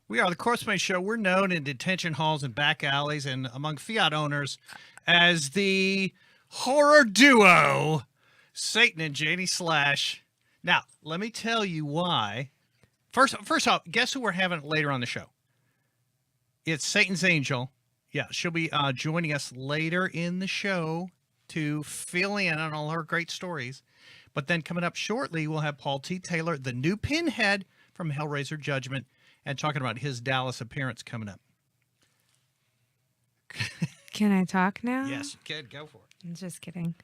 We are the Corpsepaint Show. We're known in detention halls and back alleys and among Fiat owners as the horror duo, Satan and Janie Slash. Now, let me tell you why. First off, guess who we're having later on the show? It's Satan's Angel. Yeah, she'll be joining us later in the show to fill in on all her great stories. But then coming up shortly, we'll have Paul T. Taylor, the new Pinhead from Hellraiser Judgment, and talking about his Dallas appearance coming up. Can I talk now? Yes, you can. Go for it. I'm just kidding.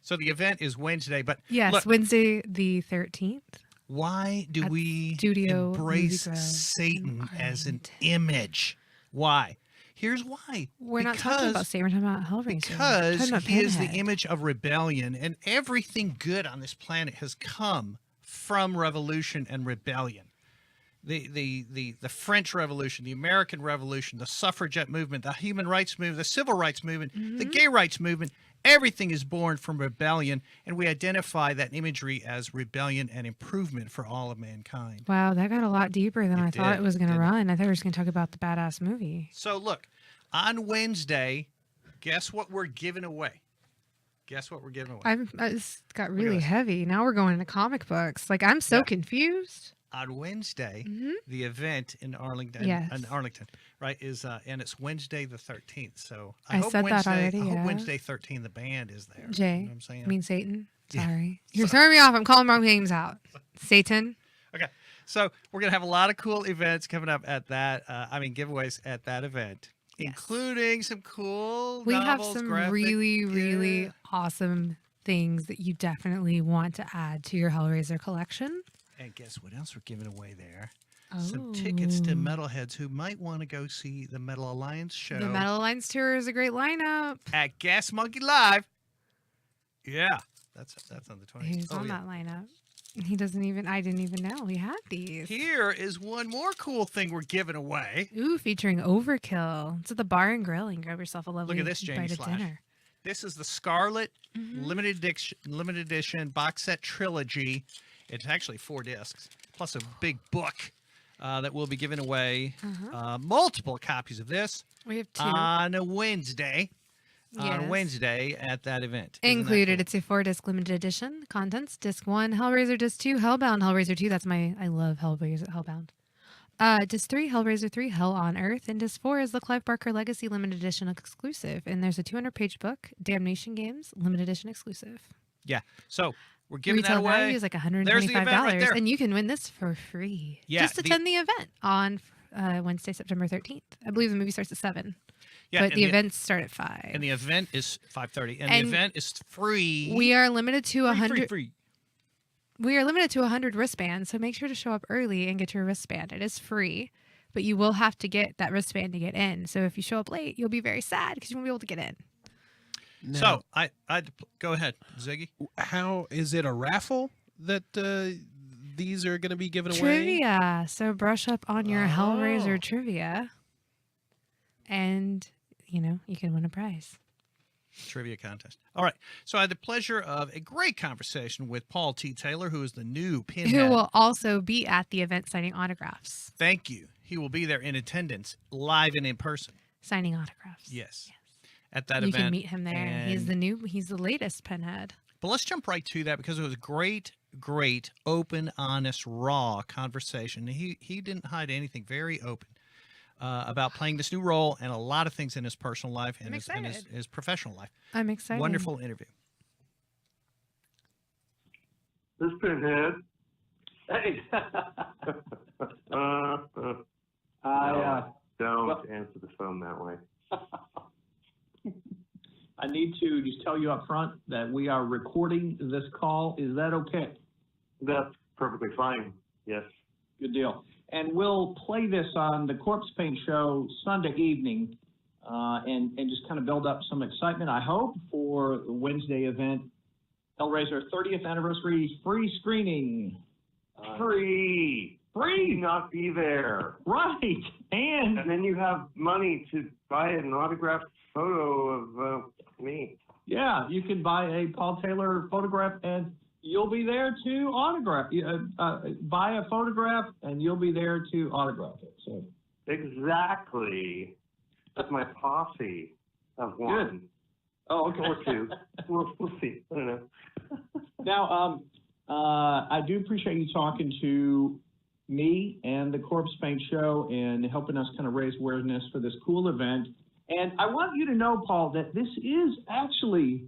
So the event is Wednesday, but yes, look, Wednesday the 13th. Why do we Studio embrace Satan as an image? Why? Here's why. We're not talking about Satan. We're talking about Hellraiser. Because he is the image of rebellion, and everything good on this planet has come from revolution and rebellion. The French Revolution, the American Revolution, the suffragette movement, the human rights movement, the civil rights movement, the gay rights movement, everything is born from rebellion, and we identify that imagery as rebellion and improvement for all of mankind. Wow, that got a lot deeper than I thought it was going to run. I thought we were just going to talk about the badass movie. So look, on Wednesday, guess what we're giving away? Guess what we're giving away? It's got really heavy. Now we're going into comic books. Like, I'm so confused. On Wednesday, the event in Arlington, right, is and it's Wednesday the 13th. So I hope said Wednesday, that already. I hope Wednesday 13th the band is there. Jay, you know what I'm saying? I mean Satan. Sorry, you're throwing me off. I'm calling wrong names out. Satan. Okay, so we're gonna have a lot of cool events coming up at that. Giveaways at that event, including some cool. We novels, have some graphic, really awesome things that you definitely want to add to your Hellraiser collection. And guess what else we're giving away there? Some tickets to metalheads who might want to go see the Metal Alliance show. The Metal Alliance tour is a great lineup. At Gas Monkey Live. Yeah, that's on the 20th. He's on that lineup. He doesn't even, I didn't even know he had these. Here is one more cool thing we're giving away. Ooh, featuring Overkill. It's at the bar and grill and grab yourself a lovely Look at this, Janie Slash. dinner. This is the Scarlet limited edition box set trilogy. It's actually 4 discs, plus a big book that we'll be giving away. Multiple copies of this. We have 2. On a Wednesday. On Wednesday at that event. Included, it's a 4-disc limited edition. Contents, Disc 1, Hellraiser, Disc 2, Hellbound, Hellraiser 2. I love Hellraiser, Hellbound. Disc 3, Hellraiser 3, Hell on Earth. And Disc 4 is the Clive Barker Legacy limited edition exclusive. And there's a 200-page book, Damnation Games, limited edition exclusive. Yeah, so we're giving Retail that away. value is like $125, right and you can win this for free. Yeah, just attend the event on Wednesday, September 13th. I believe the movie starts at 7. Yeah, but the events start at 5. And the event is 5:30. And the event is free. We are limited to 100. Free. We are limited to 100 wristbands, so make sure to show up early and get your wristband. It is free, but you will have to get that wristband to get in. So if you show up late, you'll be very sad because you won't be able to get in. Now, so I go ahead, Ziggy. How is it a raffle that these are going to be given away? Trivia. So brush up on your Hellraiser trivia, and you can win a prize. Trivia contest. All right. So I had the pleasure of a great conversation with Paul T. Taylor, who is the new Pinhead. Who will also be at the event signing autographs. Thank you. He will be there in attendance, live and in person. Signing autographs. Yes. At that event. You can meet him there. And he's the latest Pinhead. But let's jump right to that because it was a great, open, honest, raw conversation. He didn't hide anything. Very open. about playing this new role and a lot of things in his personal life and I'm his, and excited. his professional life. I'm excited. Wonderful interview. This Pinhead. Hey. Don't answer the phone that way. I need to just tell you up front that we are recording this call. Is that okay? That's perfectly fine. Yes. Good deal. And we'll play this on the Corpsepaint show Sunday evening, and just kind of build up some excitement, I hope, for the Wednesday event, Hellraiser 30th anniversary free screening. Free. Free. Do not be there. Right. And then you have money to buy an autographed photo of me. yeah, you can buy a Paul Taylor photograph, and you'll be there to autograph. Buy a photograph, and you'll be there to autograph it. So Exactly. That's my posse of one. Good. Oh, okay. Or two. We'll see. I don't know. Now, I do appreciate you talking to me and the Corpsepaint show and helping us kind of raise awareness for this cool event. And I want you to know, Paul, that this is actually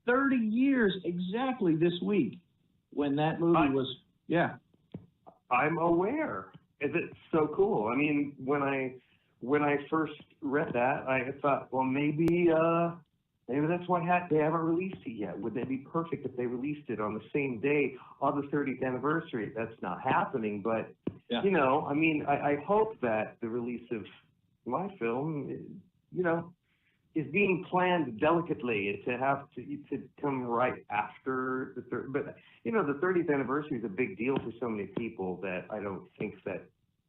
30 years exactly this week when that movie was, yeah. I'm aware. It's so cool. I mean, when I first read that, I thought, well, maybe that's why they haven't released it yet. Would that be perfect if they released it on the same day on the 30th anniversary? That's not happening, but Yeah. you know, I mean, I hope that the release of my film, you know, is being planned delicately to have to come right after the third. But you know, the 30th anniversary is a big deal for so many people that I don't think that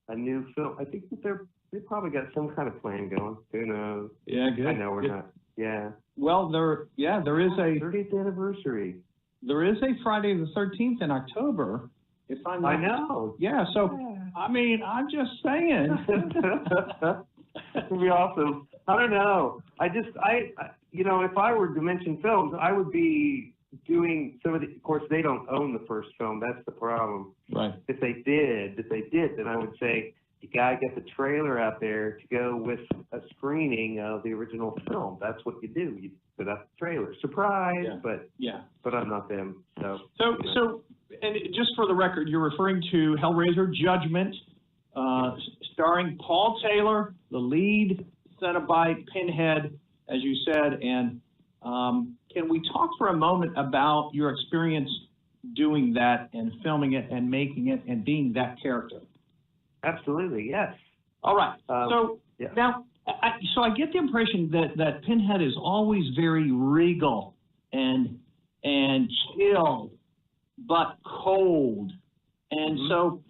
a new film. I think that they probably got some kind of plan going. Who knows? Yeah, good. I know we're Good. not. Yeah. Well, there is a 30th anniversary. Friday the 13th in October. If I'm not, I know. Yeah, so I mean, I'm just saying. It'd be awesome. I don't know. You know, if I were Dimension Films, I would be doing some of the. Of course, they don't own the first film. That's the problem. Right. If they did, then I would say you gotta get the trailer out there to go with a screening of the original film. That's what you do. You put out the trailer. Surprise! Yeah. But I'm not them. So. So, and just for the record, you're referring to Hellraiser Judgment, starring Paul Taylor, the lead, Cenobite, Pinhead, as you said. And can we talk for a moment about your experience doing that and filming it and making it and being that character? Absolutely, yes. All right. Yeah. Now, I get the impression that Pinhead is always very regal and chill, but cold. And so,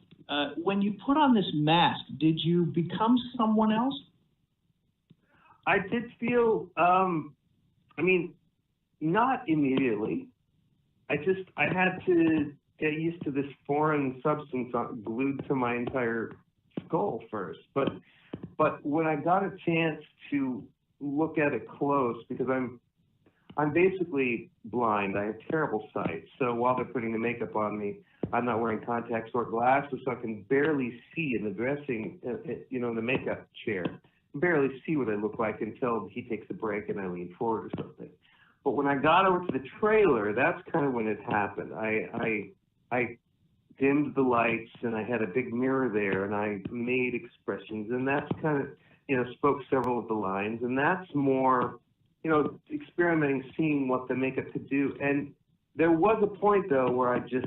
when you put on this mask, did you become someone else? I did feel, I mean, not immediately. I had to get used to this foreign substance glued to my entire skull first. But when I got a chance to look at it close, because I'm basically blind. I have terrible sight. So while they're putting the makeup on me, I'm not wearing contacts or glasses, so I can barely see in the dressing, in the makeup chair. Barely see what I look like until he takes a break and I lean forward or something. But when I got over to the trailer, that's kind of when it happened. I dimmed the lights and I had a big mirror there and I made expressions, and that's kind of, spoke several of the lines, and that's more, experimenting, seeing what the makeup could do. And there was a point though where I just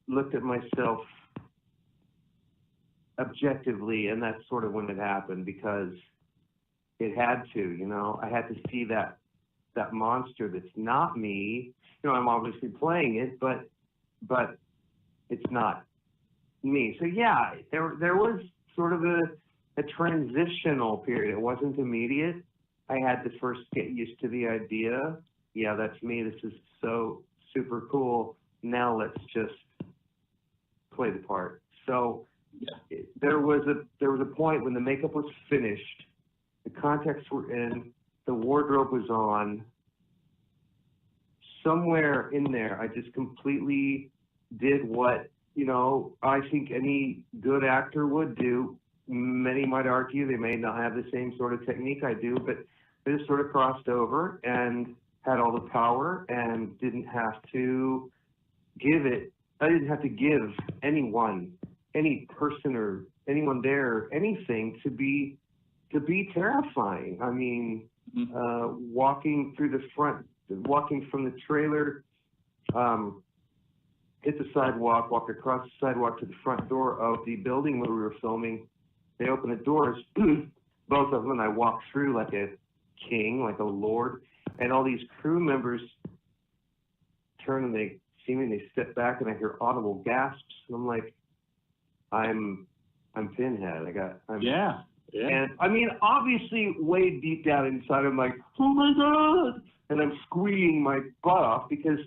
looked at myself objectively, and that's sort of when it happened, because it had to, I had to see that monster that's not me. I'm obviously playing it, but it's not me. So yeah, there was sort of a transitional period. It wasn't immediate. I had to first get used to the idea. Yeah, that's me. This is so super cool. Now let's just play the part. So there was a point when the makeup was finished, the contacts were in, the wardrobe was on. Somewhere in there, I just completely did what, I think any good actor would do. many might argue they may not have the same sort of technique I do, but they just sort of crossed over and had all the power and didn't have to I didn't have to give anyone, any person or anyone there, anything to be terrifying. I mean, walking from the trailer, hit the sidewalk, walk across the sidewalk to the front door of the building where we were filming. They opened the doors, both of them, and I walked through like a king, like a lord, and all these crew members turn and they see me and they step back and I hear audible gasps and I'm like, I'm Pinhead. Yeah. And I mean, obviously, way deep down inside, I'm like, oh my God, and I'm squealing my butt off because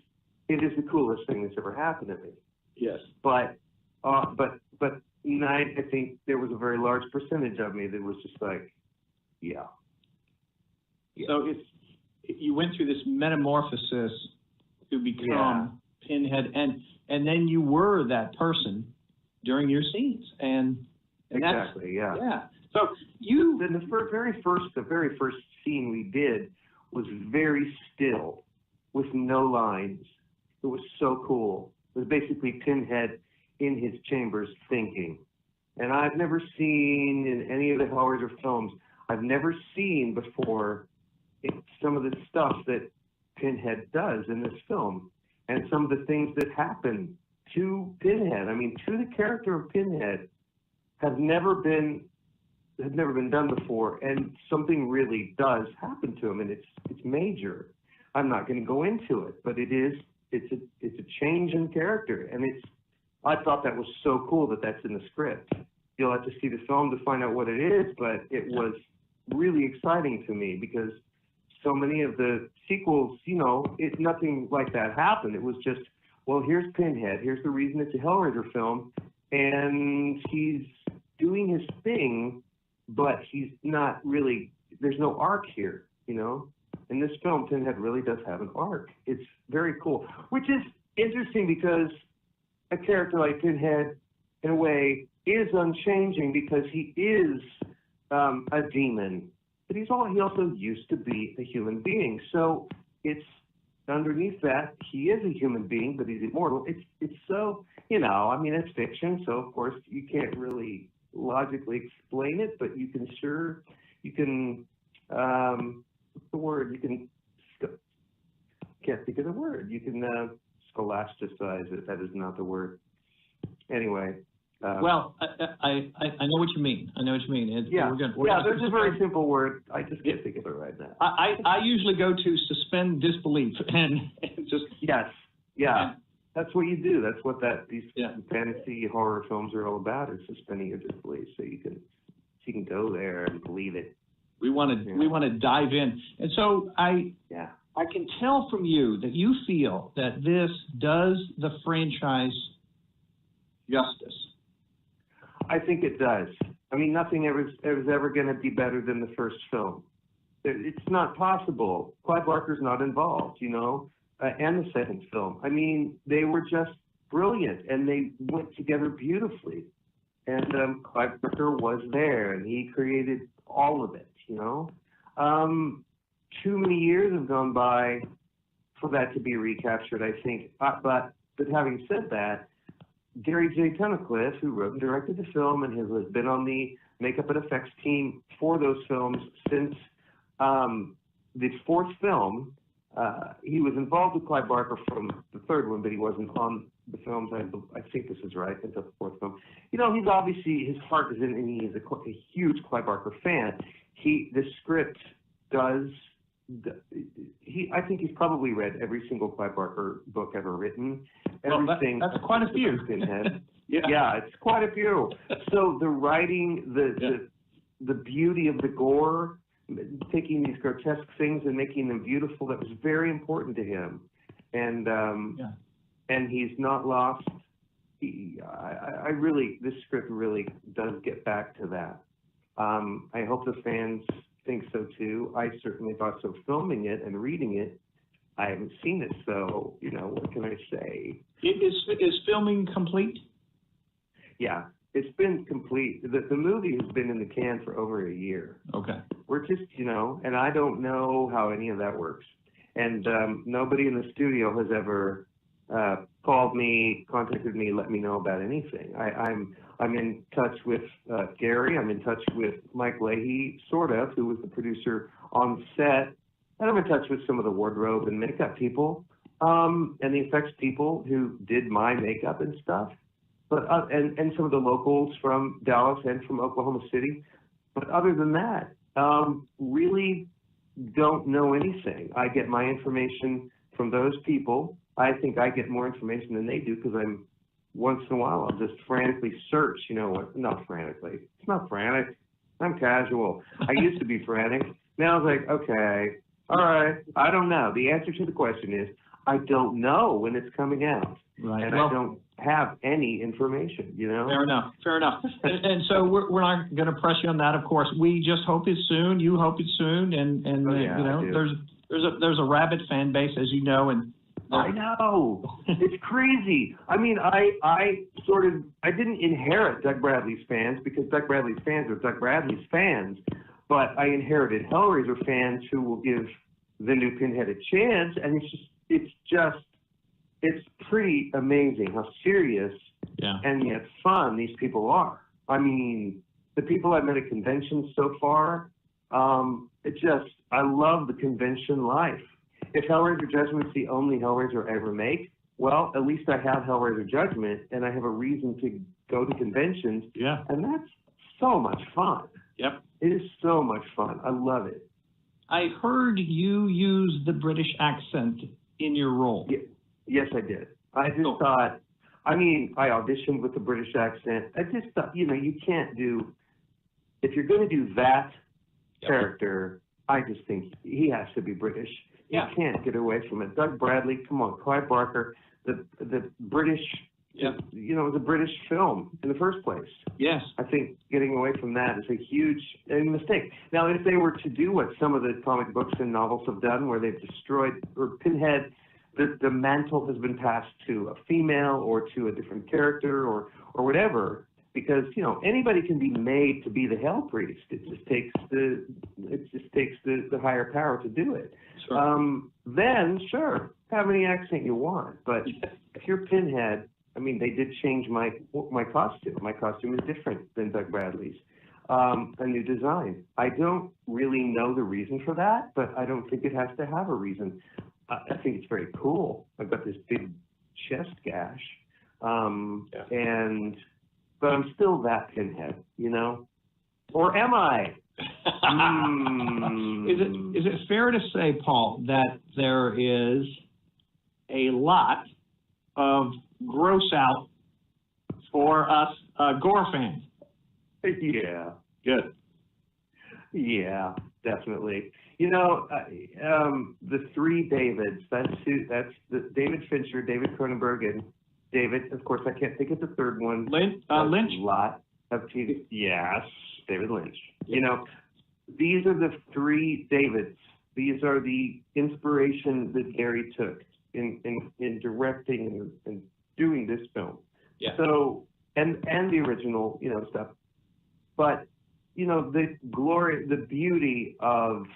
it is the coolest thing that's ever happened to me. Yes. But I think there was a very large percentage of me that was just like, yeah. So you went through this metamorphosis to become Pinhead, and then you were that person during your scenes, and exactly, yeah. So then the very first scene we did was very still, with no lines. It was so cool. It was basically Pinhead in his chambers thinking. And I've never seen in any of the Hellraiser films, I've never seen before some of the stuff that Pinhead does in this film. And some of the things that happen to Pinhead, I mean, to the character of Pinhead, have never been done before. And something really does happen to him, and it's major. I'm not going to go into it, but it's a change in character, and I thought that was so cool that that's in the script. You'll have to see the film to find out what it is, but it was really exciting to me because so many of the sequels, nothing like that happened. It was just, well, here's Pinhead. Here's the reason it's a Hellraiser film, and he's doing his thing, but he's not really. There's no arc here, In this film, Pinhead really does have an arc. It's very cool, which is interesting because a character like Pinhead, in a way, is unchanging because he is a demon, but he also used to be a human being. So it's underneath that he is a human being, but he's immortal. It's so it's fiction, so of course you can't really logically explain it, but you can. What's the word? Can't think of the word. You can scholasticize it. That is not the word. Anyway. Well, I know what you mean. There's a very simple word. I just can't think of it right now. I usually go to suspend disbelief and just. Yes. Yeah. That's what you do. That's what these fantasy horror films are all about, is suspending your disbelief so you can go there and believe it. We want to dive in. And so I can tell from you that you feel that this does the franchise justice. I think it does. I mean, nothing is ever going to be better than the first film. It's not possible. Clive Barker's not involved, and the second film. I mean, they were just brilliant, and they went together beautifully. And Clive Barker was there, and he created all of it, Too many years have gone by for that to be recaptured, I think. But having said that, Gary J. Tunnicliffe, who wrote and directed the film and has been on the makeup and effects team for those films since the fourth film, he was involved with Clive Barker from the third one, but he wasn't on the films. I think this is right, until the fourth film. He's obviously, his heart is in, and he is a huge Clive Barker fan. The script does. I think he's probably read every single Clive Barker book ever written. Everything. That's quite a few. Pinhead. Yeah, it's quite a few. So the writing, the beauty of the gore, taking these grotesque things and making them beautiful, that was very important to him. And and he's not lost. This script really does get back to that. I hope the fans think so too. I certainly thought so filming it and reading it. I haven't seen it, so what can I say? Is filming complete? Yeah, it's been complete. The movie has been in the can for over a year. Okay. We're just, and I don't know how any of that works. And nobody in the studio has ever called me, contacted me, let me know about anything. I'm in touch with Gary. I'm in touch with Mike Leahy, sort of, who was the producer on set. And I'm in touch with some of the wardrobe and makeup people and the effects people who did my makeup and stuff. But and some of the locals from Dallas and from Oklahoma City. But other than that, really don't know anything. I get my information from those people. I think I get more information than they do because I'm once in a while I'll just frantically search. Not frantically. It's not frantic. I'm casual. I used to be frantic. Now it's like, okay, all right. I don't know. The answer to the question is I don't know when it's coming out, Right. and Well, I don't have any information. Fair enough. Fair enough. And so we're not going to press you on that. Of course, we just hope it's soon. You hope it's soon, and Oh, yeah, I do. there's a rabid fan base, as you know, and I know. It's crazy. I mean, I didn't inherit Doug Bradley's fans because Doug Bradley's fans are Doug Bradley's fans, but I inherited Hellraiser fans who will give the new Pinhead a chance, and it's pretty amazing how serious and yet fun these people are. I mean, the people I've met at conventions so far, I love the convention life. If Hellraiser Judgment's the only Hellraiser I ever make, well, at least I have Hellraiser Judgment, and I have a reason to go to conventions. Yeah. And that's so much fun. Yep. It is so much fun. I love it. I heard you use the British accent in your role. Yes, I did. I just thought, I auditioned with the British accent. I just thought, you can't do, if you're going to do that character, I just think he has to be British. Yeah. You can't get away from it. Doug Bradley, come on, Clive Barker, the British, it was a British film in the first place. Yes. I think getting away from that is a huge mistake. Now, if they were to do what some of the comic books and novels have done, where they've destroyed, or Pinhead, the mantle has been passed to a female or to a different character or whatever, because anybody can be made to be the Hell Priest. It just takes the higher power to do it. Sure. Then sure, have any accent you want, but if you're Pinhead, they did change my costume. My costume is different than Doug Bradley's. A new design. I don't really know the reason for that, but I don't think it has to have a reason. I think it's very cool. I've got this big chest gash, but I'm still that Pinhead, or am I? Is it fair to say, Paul, that there is a lot of gross out for us gore fans? Yeah. Good. Yeah, definitely. The three Davids, that's the David Fincher, David Cronenberg, and David, of course, I can't think of the third one. Lynch? A lot of TV. Yes, David Lynch. These are the three Davids. These are the inspiration that Gary took in directing and doing this film. Yeah. So, and the original, stuff. But, the glory, the beauty of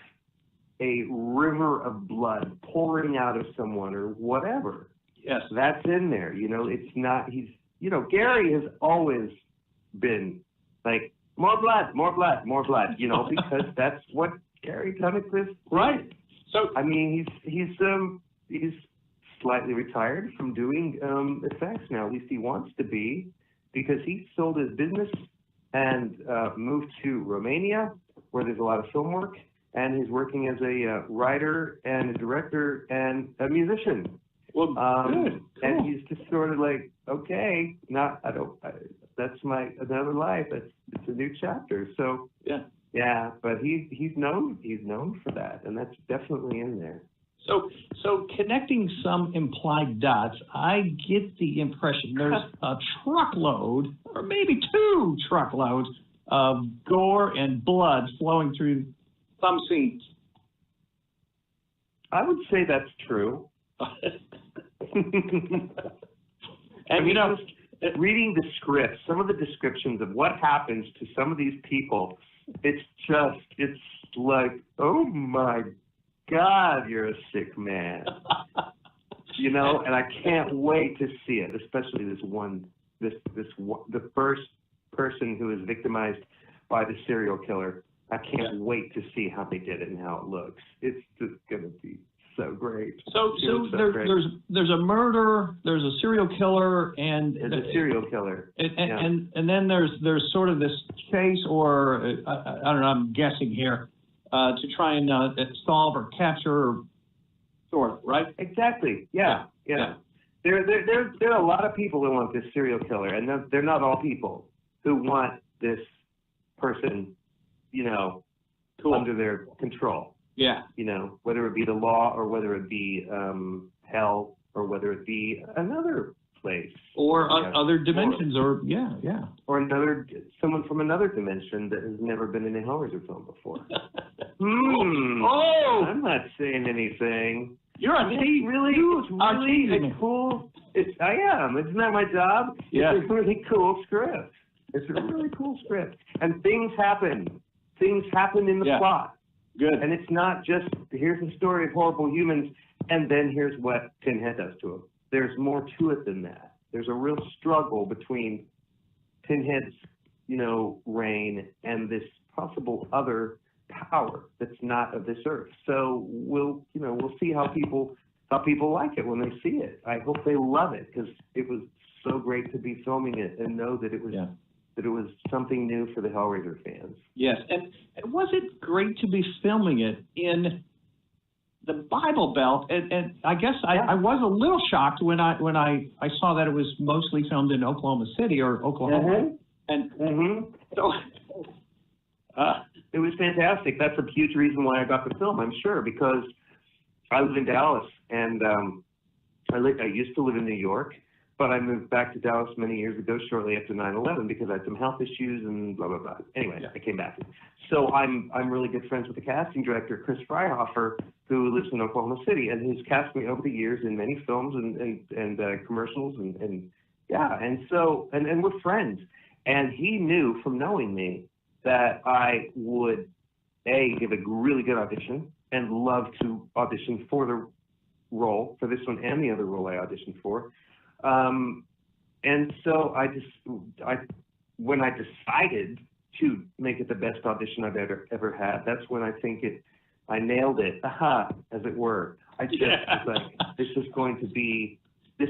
a river of blood pouring out of someone or whatever. Yes. That's in there. It's not, Gary has always been like, more blood, more blood, more blood, because that's what Gary Tunnicliffe. Right. So, he's slightly retired from doing effects now. At least he wants to be, because he sold his business and moved to Romania, where there's a lot of film work, and he's working as a writer and a director and a musician. well, good. Cool. And he's just sort of like, okay, that's another life. It's a new chapter. So yeah, but he's known for that, and that's definitely in there. So connecting some implied dots, I get the impression there's a truckload, or maybe 2 truckloads, of gore and blood flowing through some scenes. I would say that's true. And reading the scripts, some of the descriptions of what happens to some of these people, it's like, oh my God, you're a sick man. You know, and I can't wait to see it, especially the first person who is victimized by the serial killer. I can't wait to see how they did it and how it looks. It's just going to be so great. So there's a murder, there's a serial killer, and there's a serial killer, and then there's sort of this chase, or I don't know, I'm guessing here, to try and solve or capture, sort of, right? Exactly. Yeah. There are a lot of people who want this serial killer, and they're not all people who want this person, you know, under their control. Yeah. You know, whether it be the law or whether it be hell or whether it be another place. Or other dimensions or Or someone from another dimension that has never been in a Hellraiser film before. Oh! I'm not saying anything. You're a tease. It's really a cool. I am. Isn't that my job? Yeah. It's a really cool script. It's a really cool script. And things happen. Things happen in the plot. Good. And it's not just, here's the story of horrible humans, and then here's what Pinhead does to them. There's more to it than that. There's a real struggle between Pinhead's, you know, reign and this possible other power that's not of this earth. So we'll see how people like it when they see it. I hope they love it, because it was so great to be filming it and know that it was that it was something new for the Hellraiser fans. Yes, and was it great to be filming it in the Bible Belt? And I guess I was a little shocked when I saw that it was mostly filmed in Oklahoma City or Oklahoma. And so it was fantastic. That's a huge reason why I got the film, I'm sure, because I live in Dallas, and I used to live in New York, but I moved back to Dallas many years ago, shortly after 9/11, because I had some health issues and blah, blah, blah. Anyway, I came back. So I'm really good friends with the casting director, Chris Freihofer, who lives in Oklahoma City, and he's cast me over the years in many films and commercials, and we're friends. And he knew from knowing me that I would, give a really good audition and love to audition for the role, for this one and the other role I auditioned for. And so when I decided to make it the best audition I've ever had, that's when I think I nailed it, as it were. I just was like, this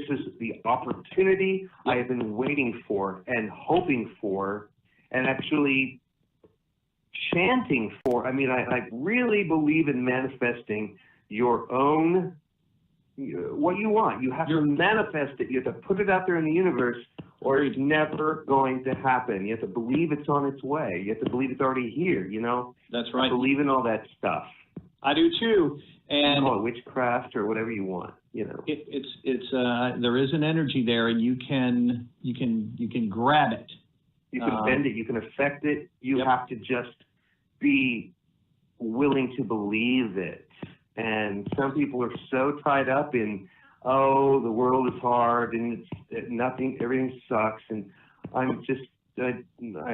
is the opportunity I have been waiting for and hoping for and actually chanting for. I mean, I really believe in manifesting your own, what you want. You have to manifest it. You have to put it out there in the universe, or it's never going to happen. You have to believe it's on its way. You have to believe it's already here, you know? That's right. I believe in all that stuff. I do too. And call it witchcraft or whatever you want, you know. There is an energy there, and you can grab it. You can bend it. You can affect it. You have to just be willing to believe it. And some people are so tied up in, the world is hard and everything sucks, and I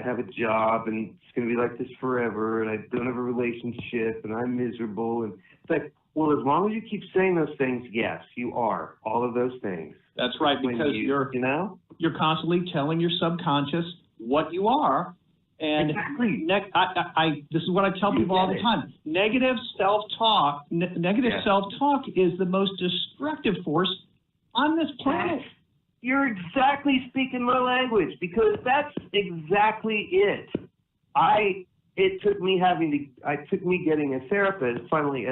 have a job and it's going to be like this forever, and I don't have a relationship and I'm miserable. And it's like, well, as long as you keep saying those things, yes, you are all of those things. That's right, because you're constantly telling your subconscious what you are. And exactly. This is what I tell people all the time. Negative self-talk is the most destructive force on this planet. You're exactly speaking my language, because that's exactly it. It took me getting a therapist. Finally,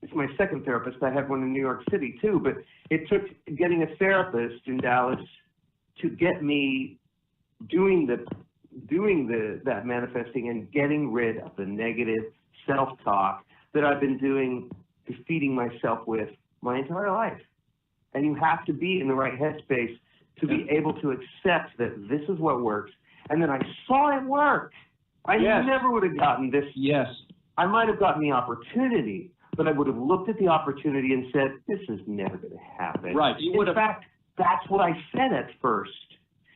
it's my second therapist. I had one in New York City too, but it took getting a therapist in Dallas to get me doing that manifesting and getting rid of the negative self-talk that I've been defeating myself with my entire life. And you have to be in the right headspace to be able to accept that this is what works. And then I saw it work. I never would have gotten this. Yes. I might have gotten the opportunity, but I would have looked at the opportunity and said, this is never going to happen. Right. In fact, That's what I said at first.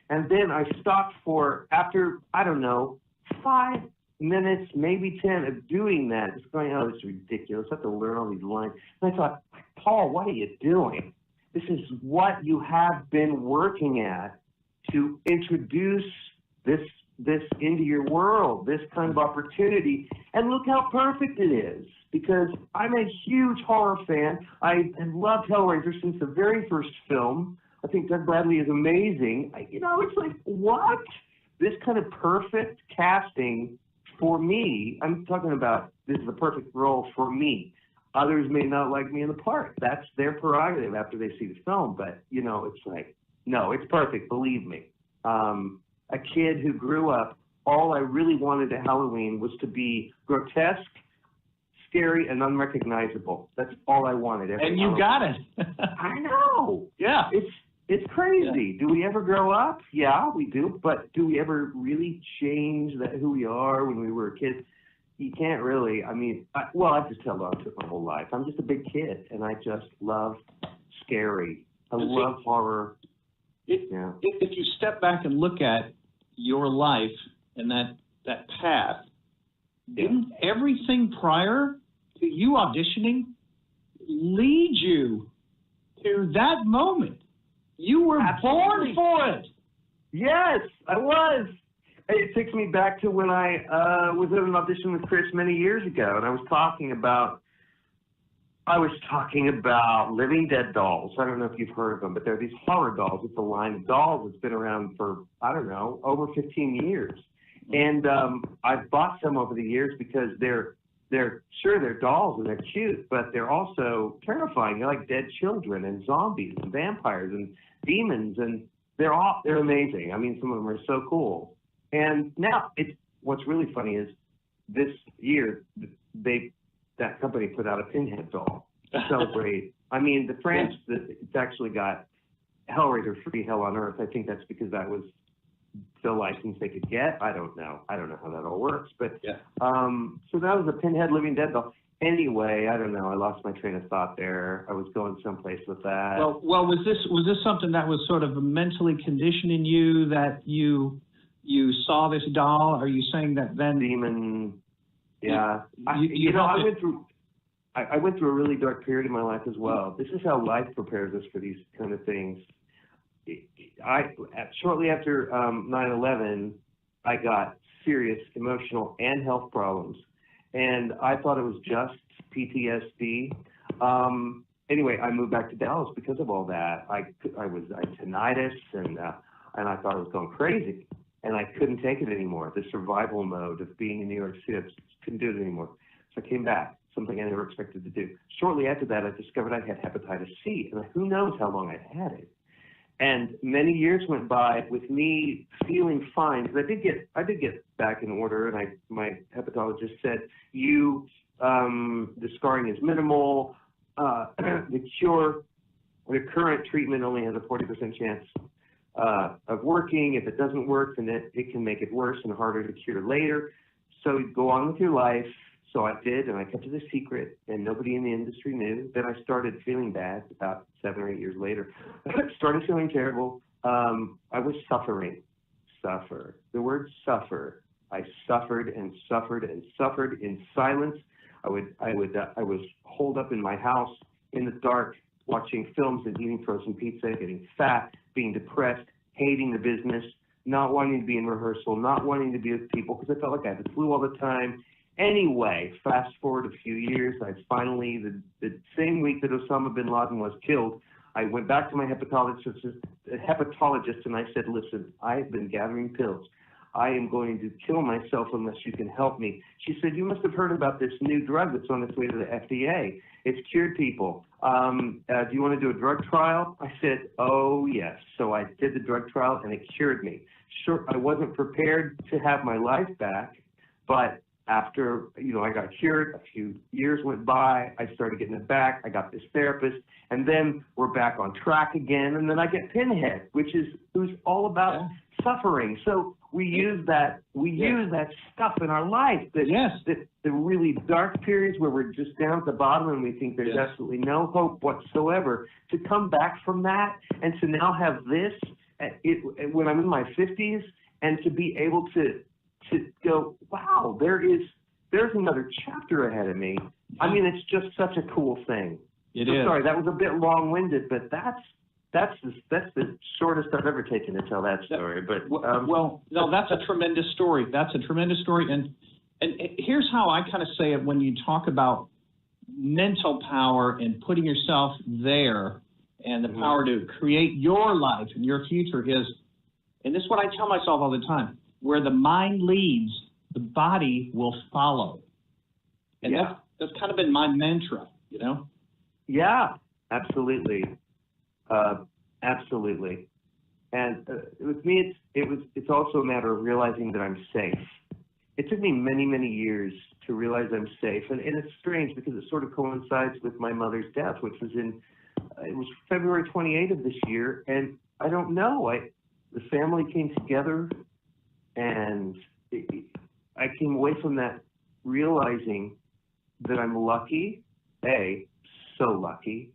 And then I stopped for, after, I don't know, 5 minutes, maybe 10 of doing that, just going, oh, this is ridiculous. I have to learn all these lines. And I thought, Paul, what are you doing? This is what you have been working at to introduce this into your world, this kind of opportunity. And look how perfect it is, because I'm a huge horror fan. I have loved Hellraiser since the very first film. I think Doug Bradley is amazing. It's like, what? This kind of perfect casting for me. I'm talking about this is the perfect role for me. Others may not like me in the part. That's their prerogative after they see the film. But, it's like, no, it's perfect, believe me. A kid who grew up, all I really wanted at Halloween was to be grotesque, scary, and unrecognizable. That's all I wanted. And you got it. I know. Yeah. It's crazy. Yeah. Do we ever grow up? Yeah, we do. But do we ever really change who we are when we were kids? You can't really. I mean, I've just held on to it my whole life. I'm just a big kid, and I just love scary. I love horror. If you step back and look at your life and that path, didn't everything prior to you auditioning lead you to that moment? You were born for it. Yes, I was. It takes me back to when I was at an audition with Chris many years ago, and I was talking about living dead dolls. I don't know if you've heard of them, but they're these horror dolls. It's a line of dolls that's been around for, I don't know, over 15 years. And I've bought some over the years because they're dolls and they're cute, but they're also terrifying. They're like dead children and zombies and vampires and demons, and they're amazing. I mean, some of them are so cool. And now what's really funny is this year that company put out a Pinhead doll to celebrate. I mean, it's actually got Hellraiser 3 Hell on Earth. I think that's because that was the license they could get. I don't know how that all works, but so that was a Pinhead Living Dead doll. Anyway, I don't know. I lost my train of thought there. I was going someplace with that. Well, was this something that was sort of mentally conditioning you, that you saw this doll? Are you saying that then demon? Yeah, I went through a really dark period in my life as well. This is how life prepares us for these kind of things. Shortly after 9/11, I got serious emotional and health problems, and I thought it was just PTSD. Anyway, I moved back to Dallas because of all that. I had tinnitus, and I thought I was going crazy, and I couldn't take it anymore. The survival mode of being in New York City, I just couldn't do it anymore. So I came back, something I never expected to do. Shortly after that, I discovered I had hepatitis C, and who knows how long I'd had it. And many years went by with me feeling fine, because I did get back in order, and my hepatologist said, the scarring is minimal, the current treatment only has a 40% chance of working. If it doesn't work, then it can make it worse and harder to cure later. So go on with your life. So I did, and I kept it a secret, and nobody in the industry knew. Then I started feeling bad about 7 or 8 years later. I started feeling terrible. I was suffering. Suffer. The word suffer. I suffered and suffered and suffered in silence. I was holed up in my house in the dark, watching films and eating frozen pizza, getting fat, being depressed, hating the business, not wanting to be in rehearsal, not wanting to be with people because I felt like I had the flu all the time. Anyway, fast forward a few years, I finally, the same week that Osama bin Laden was killed, I went back to my hepatologist and I said, listen, I've been gathering pills. I am going to kill myself unless you can help me. She said, you must have heard about this new drug that's on its way to the FDA. It's cured people. Do you want to do a drug trial? I said, oh, yes. So I did the drug trial, and it cured me. Sure, I wasn't prepared to have my life back, but after, I got cured, a few years went by, I started getting it back, I got this therapist, and then we're back on track again, and then I get Pinhead, who's all about suffering. So we use that stuff in our life, the really dark periods where we're just down at the bottom and we think there's absolutely no hope whatsoever, to come back from that and to now have this when I'm in my 50s, and to be able to go, wow, there's another chapter ahead of me. I mean, it's just such a cool thing. It is. Sorry, that was a bit long-winded, but that's the shortest I've ever taken to tell that story. But well, no, that's a tremendous story. That's a tremendous story, and here's how I kind of say it when you talk about mental power and putting yourself there, and the power to create your life and your future is, and this is what I tell myself all the time: where the mind leads, the body will follow. And that's kind of been my mantra, Yeah, absolutely. Absolutely. And with me, it's also a matter of realizing that I'm safe. It took me many, many years to realize I'm safe. And it's strange because it sort of coincides with my mother's death, which was it was February 28th of this year. And I don't know, the family came together, and I came away from that realizing that I'm lucky, so lucky,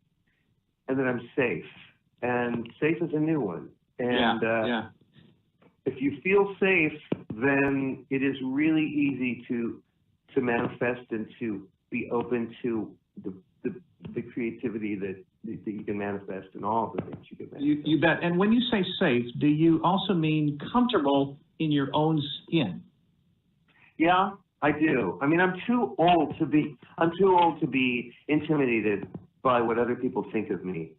and that I'm safe. And safe is a new one. And if you feel safe, then it is really easy to manifest and to be open to the creativity that you can manifest, and all of the things you can manifest. You bet. And when you say safe, do you also mean comfortable in your own skin? Yeah, I do. I mean, I'm too old to be intimidated by what other people think of me.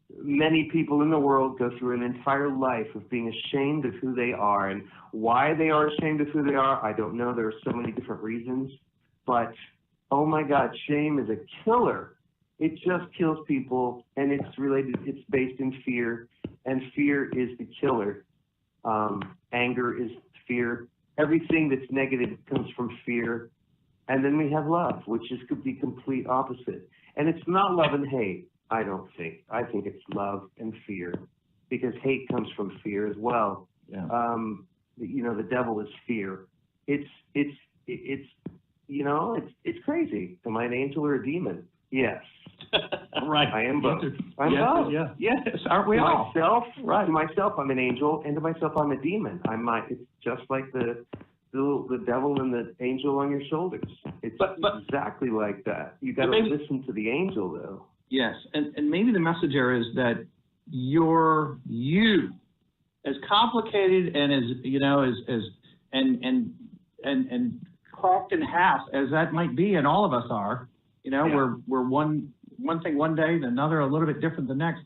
Many people in the world go through an entire life of being ashamed of who they are, and why they are ashamed of who they are, I don't know. There are so many different reasons, but oh my God, shame is a killer. It just kills people, and it's based in fear, and fear is the killer. Anger is fear. Everything that's negative comes from fear. And then we have love, which is the complete opposite. And it's not love and hate, I don't think. I think it's love and fear, because hate comes from fear as well. Yeah. The devil is fear. It's crazy. Am I an angel or a demon? Yes. Right. I am both. I'm yes, both. Yeah. Yes, aren't we all? To myself, I'm an angel, and to myself, I'm a demon. It's just like the devil and the angel on your shoulders. It's exactly like that. You got to listen to the angel, though. Yes, and maybe the message there is that you, as complicated and as and cracked in half as that might be, and all of us are, we're one thing one day, and another a little bit different the next.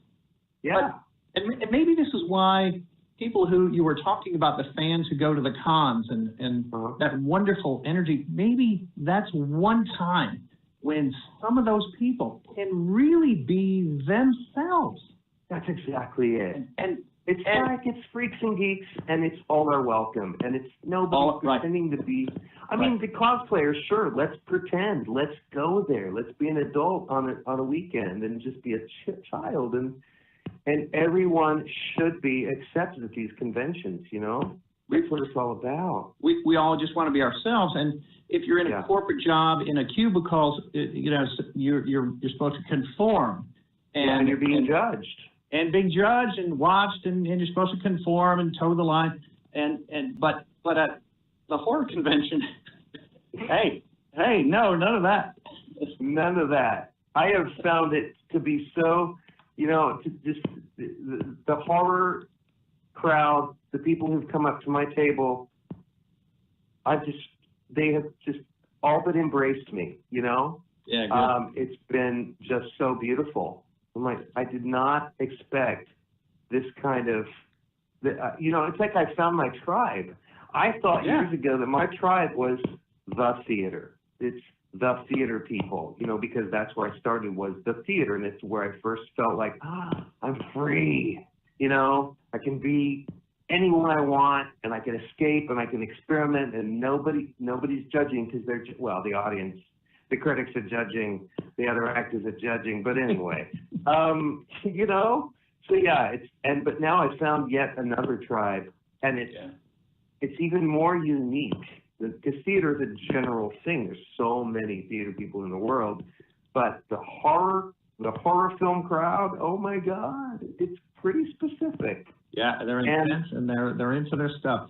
Yeah. But, and maybe this is why people who you were talking about, the fans who go to the cons and that wonderful energy, maybe that's one time when some of those people can really be themselves. That's exactly it. And it's freaks and geeks, and it's all are welcome, and it's nobody pretending to be. I mean, the cosplayers, sure, let's pretend, let's go there, let's be an adult on a weekend and just be a child, and everyone should be accepted at these conventions. That's what it's all about. We all just want to be ourselves, and if you're in a corporate job in a cubicle, you're supposed to conform, and you're being judged. And being judged and watched, and you're supposed to conform and toe the line, but at the horror convention, hey, no, none of that. None of that. I have found it to be so, the horror crowd, the people who've come up to my table, they have just all but embraced me. Yeah. Good. It's been just so beautiful. I'm like, I did not expect this kind of, it's like I found my tribe. I thought years ago that my tribe was the theater. It's the theater people, because that's where I started, was the theater. And it's where I first felt like, I'm free. I can be anyone I want, and I can escape and I can experiment, and nobody's judging because the audience, the critics are judging, the other actors are judging. But anyway, you know, so yeah, but now I found yet another tribe, and it's even more unique because theater is a general thing. There's so many theater people in the world, but the horror film crowd, oh my God, it's pretty specific. Yeah, they're intense and they're into their stuff.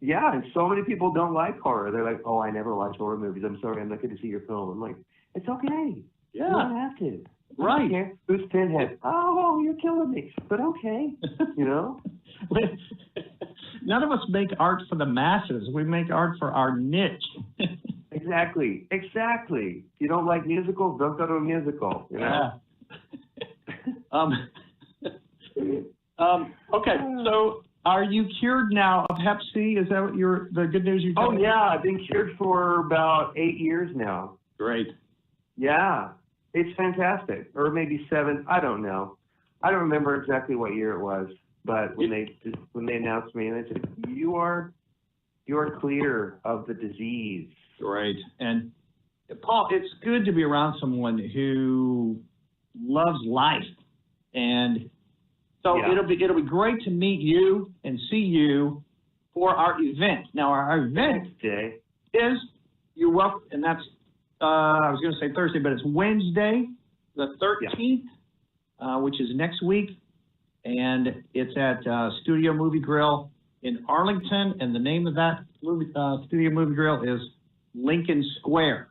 Yeah, and so many people don't like horror. They're like, oh, I never watch horror movies. I'm sorry, I'm not going to see your film. I'm like, it's okay. Yeah. You don't have to. Right. Who's Pinhead? Oh, you're killing me. But okay, you know? None of us make art for the masses. We make art for our niche. Exactly. If you don't like musicals, don't go to a musical, you know? Yeah. Okay, so are you cured now of Hep C? Is that what the good news you're telling me? Yeah, I've been cured for about 8 years now. Great. Yeah, it's fantastic. Or maybe 7, I don't know. I don't remember exactly what year it was, but when they announced me, and they said, you are clear of the disease. Great. And Paul, it's good to be around someone who loves life, and so it'll be great to meet you and see you for our event. Now our event is, you're welcome, and that's I was going to say Thursday, but it's Wednesday, the 13th, which is next week, and it's at Studio Movie Grill in Arlington, and the name of that Studio Movie Grill is Lincoln Square.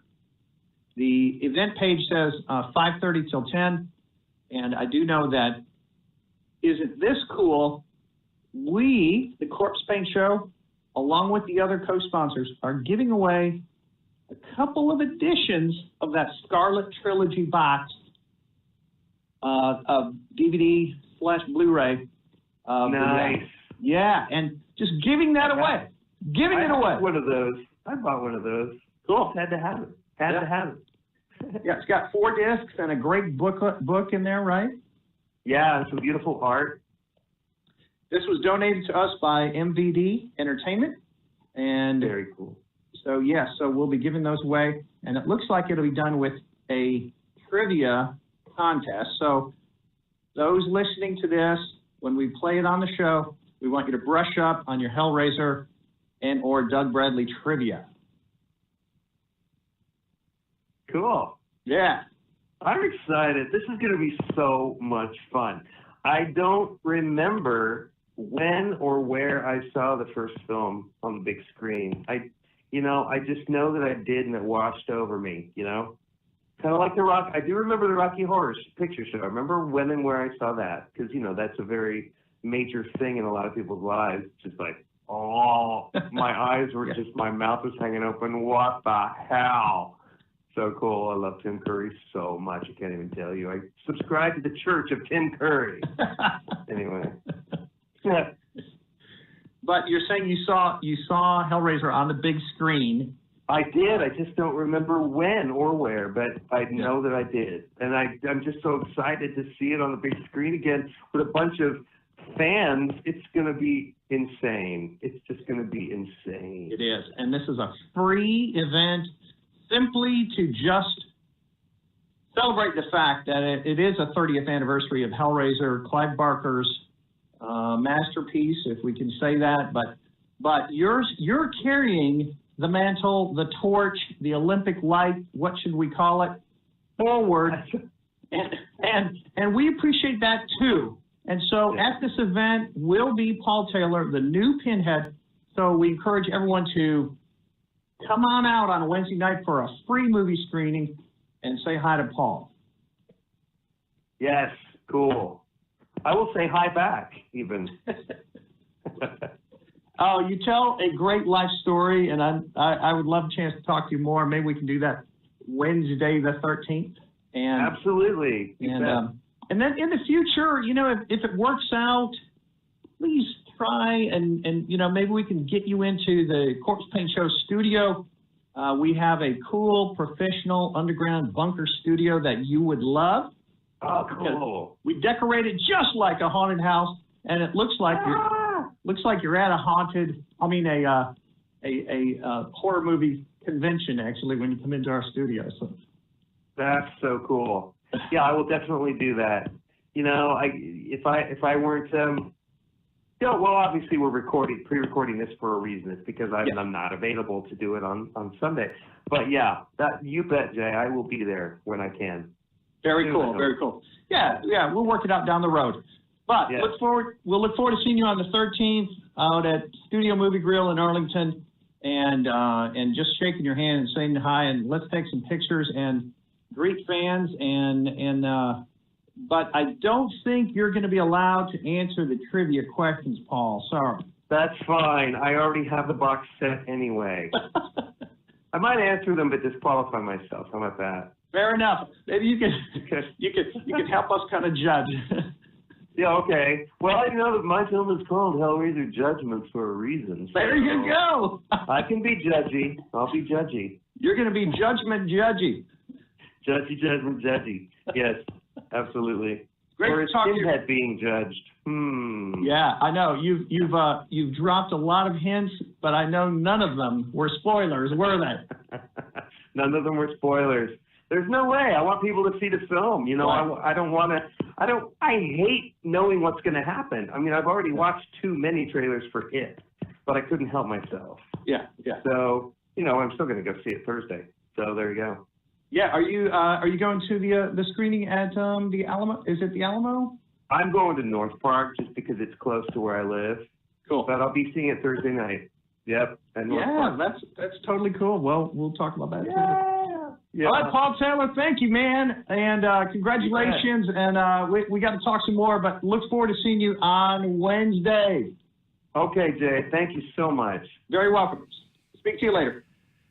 The event page says 5:30 till 10, and I do know that isn't this cool? We, the Corpsepaint Show, along with the other co-sponsors, are giving away a couple of editions of that Scarlet Trilogy box of DVD/Blu-ray. Nice. Yeah, and just giving that away. Giving it away. One of those. I bought one of those. Cool. Had to have it. Had to have it. Yeah, it's got 4 discs and a great book in there, right? Yeah, some beautiful art. This was donated to us by MVD Entertainment, and very cool. So so we'll be giving those away, and it looks like it'll be done with a trivia contest. So those listening to this, when we play it on the show, we want you to brush up on your Hellraiser and or Doug Bradley trivia. Cool. Yeah. I'm excited. This is going to be so much fun. I don't remember when or where I saw the first film on the big screen. I just know that I did, and it washed over me, you know? Kind of like I do remember the Rocky Horror Picture Show. I remember when and where I saw that, because, you know, that's a very major thing in a lot of people's lives. Just like, oh, my eyes were just, my mouth was hanging open. What the hell? So cool. I love Tim Curry so much. I can't even tell you. I subscribe to the Church of Tim Curry. Anyway. But you're saying you saw Hellraiser on the big screen. I did. I just don't remember when or where, but I know that I did. And I'm just so excited to see it on the big screen again with a bunch of fans. It's going to be insane. It's just going to be insane. It is. And this is a free event, simply to just celebrate the fact that it is a 30th anniversary of Hellraiser, Clive Barker's masterpiece, if we can say that. But you're carrying the mantle, the torch, the Olympic light, what should we call it, forward, and we appreciate that too. And so at this event will be Paul Taylor, the new Pinhead. So we encourage everyone to come on out on a Wednesday night for a free movie screening and say hi to Paul. Yes, cool. I will say hi back, even. Oh, you tell a great life story, and I would love a chance to talk to you more. Maybe we can do that Wednesday the 13th. And absolutely. And then in the future, you know, if it works out, please try and you know, maybe we can get you into the Corpsepaint Show studio. We have a cool professional underground bunker studio that you would love. Oh, cool. We decorate it just like a haunted house, and it looks like you're at a horror movie convention actually when you come into our studio. So That's so cool. Yeah, I will definitely do that. You know, if I weren't well, obviously we're pre-recording this for a reason. It's because I'm not available to do it on Sunday. But yeah, you bet, Jay. I will be there when I can. Very cool. Very cool. Yeah. We'll work it out down the road. But we'll look forward to seeing you on the 13th out at Studio Movie Grill in Arlington, and just shaking your hand and saying hi, and let's take some pictures and greet fans. But I don't think you're going to be allowed to answer the trivia questions, Paul. Sorry. That's fine. I already have the box set anyway. I might answer them, but disqualify myself. How about that? Fair enough. Maybe you can help us kind of judge. Yeah, okay. Well, you know that my film is called Hellraiser Judgments for a reason. So there you go. I can be judgy. I'll be judgy. You're going to be judgment judgy. Judgy, judgment, judgy. Yes, absolutely. Great or to is talk to you. Pinhead being judged? Yeah, I know. You've dropped a lot of hints, but I know none of them were spoilers, were they? None of them were spoilers. There's no way. I want people to see the film. You know, Right. I hate knowing what's going to happen. I mean, I've already watched too many trailers for it, but I couldn't help myself. Yeah. So, you know, I'm still going to go see it Thursday. So there you go. Yeah, are you going to the screening at the Alamo? Is it the Alamo? I'm going to North Park just because it's close to where I live. Cool. But I'll be seeing it Thursday night. Yep. At North Park. that's totally cool. Well, we'll talk about that too. Yeah. All right, Paul Taylor, thank you, man, and congratulations. And we got to talk some more, but look forward to seeing you on Wednesday. Okay, Jay. Thank you so much. Very welcome. Speak to you later.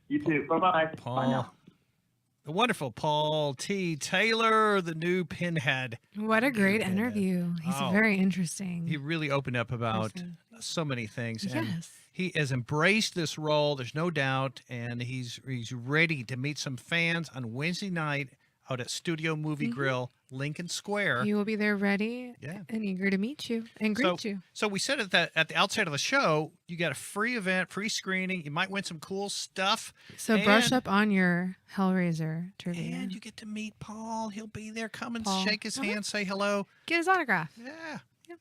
You too. Bye-bye. Paul, Bye now. the wonderful Paul T. Taylor, the new Pinhead. What a great interview. He's Oh. very interesting. He really opened up about person. so many things. And Yes. he has embraced this role, there's no doubt, and he's ready to meet some fans on Wednesday night out at Studio Movie Grill, Lincoln Square. He will be there ready Yeah. and eager to meet you and greet you. So we said at the outset of the show, you got a free event, free screening. You might win some cool stuff. So brush and- up on your Hellraiser trivia. And you get to meet Paul. He'll be there. Come and Paul. shake his Uh-huh. hand, say hello. Get his autograph. Yeah. Yep.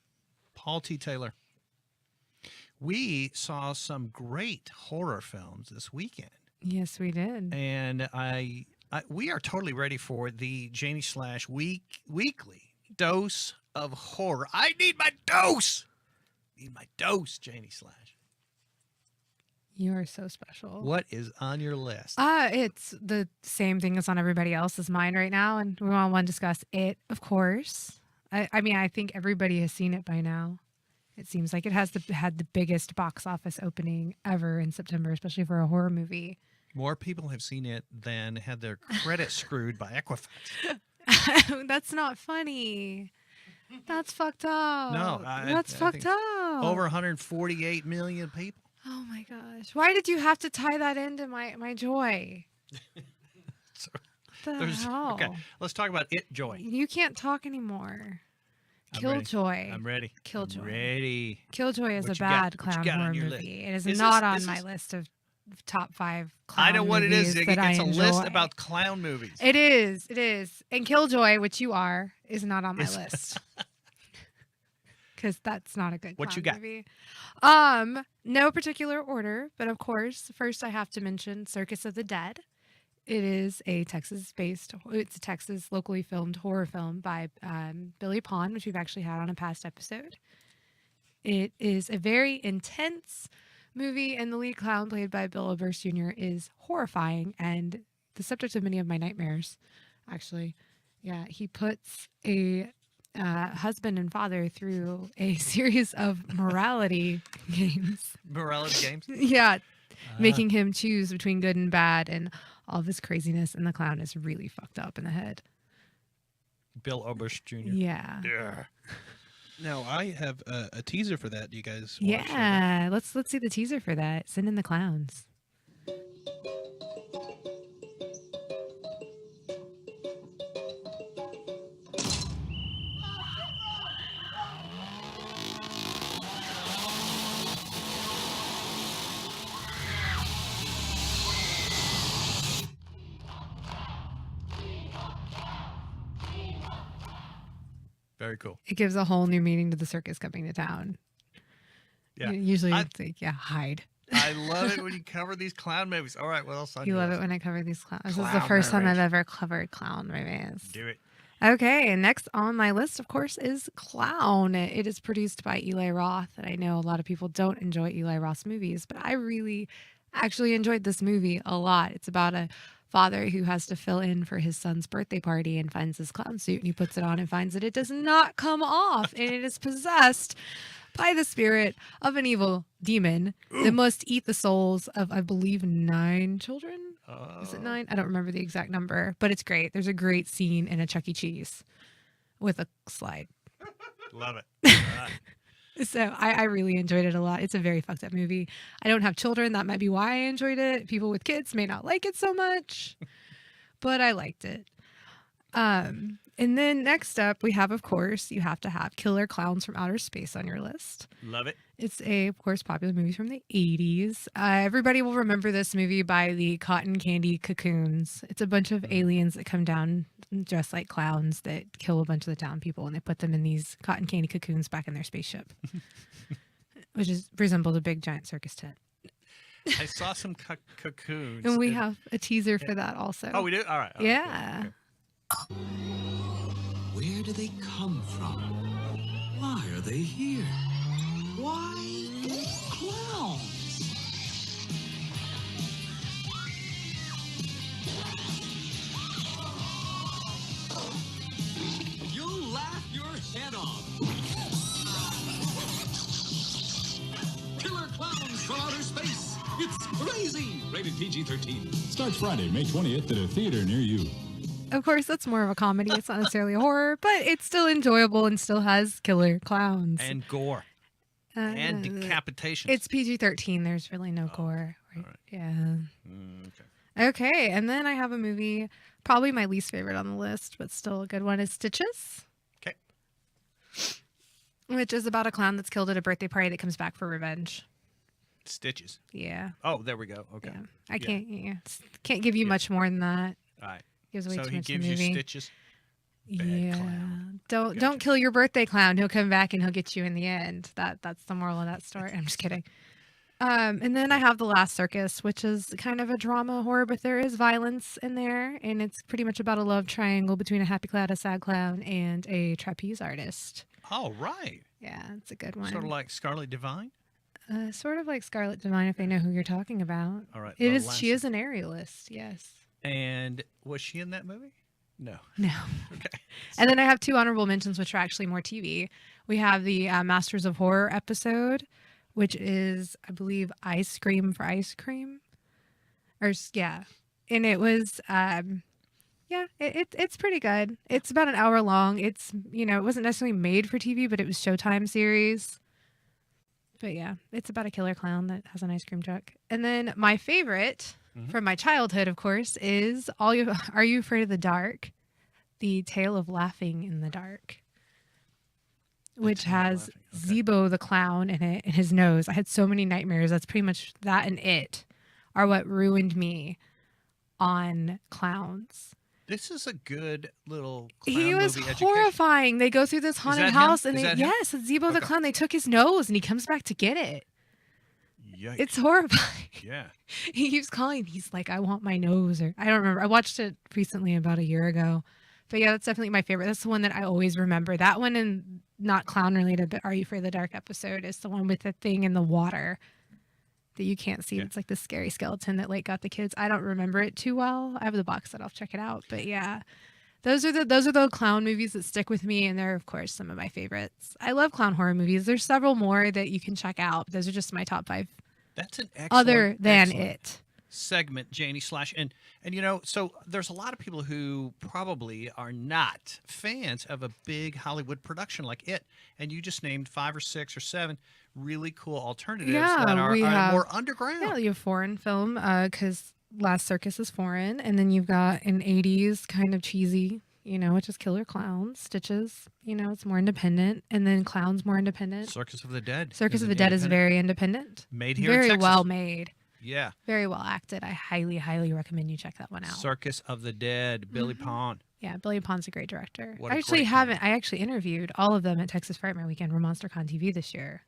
Paul T. Taylor. We saw some great horror films this weekend. Yes, we did. And we are totally ready for the Janie Slash weekly dose of horror. I need my dose. Need my dose, Janie Slash. You are so special. What is on your list? It's the same thing that's on everybody else's mind right now, and we want to discuss it, of course. I mean, I think everybody has seen it by now. It seems like it has had the biggest box office opening ever in September, especially for a horror movie. More people have seen it than had their credit screwed by Equifax. That's not funny. That's fucked up. No, that's I fucked think up. Over 148 million people. Oh my gosh! Why did you have to tie that into my joy? So, What the hell? Okay, let's talk about It Joy. You can't talk anymore. I'm ready. Killjoy. I'm ready. Killjoy. I'm ready. Killjoy is What a you got? bad What you clown got on horror your movie. list? It is Is not this- on is my this- list of top 5 clown I know what it is. movies It that I gets a list enjoy. about clown movies. It is. It is. And Killjoy, which you are, is not on my Is- list. Because that's not a good What clown you got? movie. No particular order, but of course, first I have to mention Circus of the Dead. It is a it's a Texas locally filmed horror film by Billy Pond, which we've actually had on a past episode. It is a very intense movie, and the lead clown, played by Bill Oberst Jr., is horrifying and the subject of many of my nightmares, actually. Yeah, he puts a husband and father through a series of morality games. Morality games. Yeah, making him choose between good and bad and all this craziness, and the clown is really fucked up in the head. Bill Oberst Jr. Yeah. Yeah. Now I have a teaser for that. Do you guys? wanna share that? Yeah, let's see the teaser for that. Send in the clowns. Very cool. It gives a whole new meaning to the circus coming to town. Yeah. Usually it's like, hide. I love it when you cover these clown movies. All right, what else on You your love list? it when I cover these clowns. This is the Clown first time I've movies. ever covered clown movies. Do it. Okay, and next on my list, of course, is Clown. It is produced by Eli Roth, and I know a lot of people don't enjoy Eli Roth's movies, but I really actually enjoyed this movie a lot. It's about a father who has to fill in for his son's birthday party and finds this clown suit, and he puts it on and finds that it does not come off, and it is possessed by the spirit of an evil demon that must eat the souls of, I believe, 9 children. Is it 9? I don't remember the exact number, but it's great. There's a great scene in a Chuck E. Cheese with a slide. Love it. All right. So I really enjoyed it a lot. It's a very fucked up movie. I don't have children. That might be why I enjoyed it. People with kids may not like it so much, but I liked it. And then next up, we have, of course, you have to have Killer Clowns from Outer Space on your list. Love it. It's a, of course, popular movie from the 80s. Everybody will remember this movie by the cotton candy cocoons. It's a bunch of aliens that come down dressed like clowns that kill a bunch of the town people, and they put them in these cotton candy cocoons back in their spaceship, which resembles a big giant circus tent. I saw some cocoons. And we have a teaser for that also. Oh, we do? All right. All right, Yeah. cool, okay. Where do they come from? Why are they here? Why clowns? You'll laugh your head off. Killer Clowns from Outer Space. It's crazy. Rated PG-13. Starts Friday, May 20th at a theater near you. Of course, that's more of a comedy. It's not necessarily a horror, but it's still enjoyable and still has killer clowns. And gore. And decapitation. It's PG-13. There's really no gore. Right? right. Yeah. Okay. Okay, and then I have a movie, probably my least favorite on the list, but still a good one, is Stitches. Okay. Which is about a clown that's killed at a birthday party that comes back for revenge. Stitches. Yeah. Oh, there we go. Okay. Yeah. I can't give you much more than that. All right. Gives away So too he much gives of the you movie. stitches. Yeah. clown. Don't Gotcha. kill your birthday clown. He'll come back and he'll get you in the end. That's the moral of that story. I'm just kidding. And then I have The Last Circus, which is kind of a drama horror, but there is violence in there, and it's pretty much about a love triangle between a happy clown, a sad clown, and a trapeze artist. All right. Yeah, it's a good one. Sort of like Scarlet Divine. Sort of like Scarlet Divine, if I know who you're talking about. All right. It The is. Last- She is an aerialist. Yes. And was she in that movie? No. No. Okay. And then I have 2 honorable mentions, which are actually more TV. We have the Masters of Horror episode, which is, I believe, Ice Cream for Ice Cream. Yeah. And it was, it's pretty good. It's about an hour long. It's, it wasn't necessarily made for TV, but it was Showtime series. But yeah, it's about a killer clown that has an ice cream truck. And then my favorite from my childhood, of course, is Are You Afraid of the Dark? The Tale of Laughing in the Dark, which Tale of has Laughing, okay. Zeebo the clown in it, in his nose. I had so many nightmares. That's pretty much that and it are what ruined me on clowns. This is a good little clown He was movie education. horrifying. They go through this haunted that him? house and Is they, that him? yes, it's Zeebo the Okay. clown. They took his nose and he comes back to get it. Yikes. It's horrifying. Yeah. He keeps calling. He's like, I want my nose. Or I don't remember. I watched it recently about a year ago. But yeah, that's definitely my favorite. That's the one that I always remember. That one, and not clown related, but Are You Afraid of the Dark episode is the one with the thing in the water that you can't see. Yeah. It's like the scary skeleton that like got the kids. I don't remember it too well. I have the box set. I'll check it out. But yeah, those are the clown movies that stick with me, and they're of course some of my favorites. I love clown horror movies. There's several more that you can check out. Those are just my top 5. That's an excellent, Other than excellent it. segment, Janie Slash. And so there's a lot of people who probably are not fans of a big Hollywood production like it. And you just named 5 or 6 or 7 really cool alternatives Yeah, that are we have- more underground. Yeah, you have foreign film because Last Circus is foreign, and then you've got an 80s kind of cheesy, which is Killer Clowns. Stitches, it's more independent, and then Clowns more independent. Circus of the Dead. Circus is of an the Dead is independent- very independent, made here in very Texas. well made, Yeah. very well acted. I highly, highly recommend you check that one out. Circus of the Dead, Billy Pond. Yeah, Billy Pond's a great director. What a I actually great haven't. I actually interviewed all of them at Texas Frightmare Weekend for MonsterCon TV this year.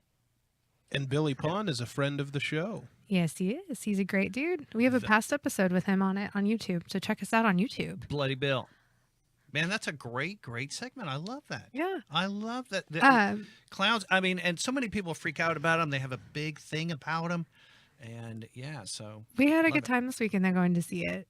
And Billy Pond is a friend of the show. Yes, he is. He's a great dude. We have a past episode with him on it on YouTube, so check us out on YouTube. Bloody Bill. Man, that's a great segment. I love that. Yeah. I love that. Clowns, I mean, and so many people freak out about them. They have a big thing about them. And yeah, so. We had a love good it. time this weekend. They're going to see it.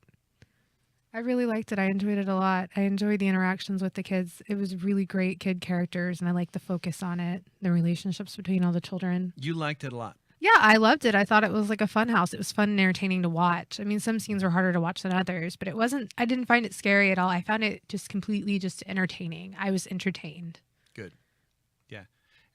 I really liked it. I enjoyed it a lot. I enjoyed the interactions with the kids. It was really great kid characters, and I liked the focus on it, the relationships between all the children. You liked it a lot. Yeah, I loved it. I thought it was like a fun house. It was fun and entertaining to watch. I mean, some scenes were harder to watch than others, but it wasn't, I didn't find it scary at all. I found it just completely just entertaining. I was entertained. Good. Yeah.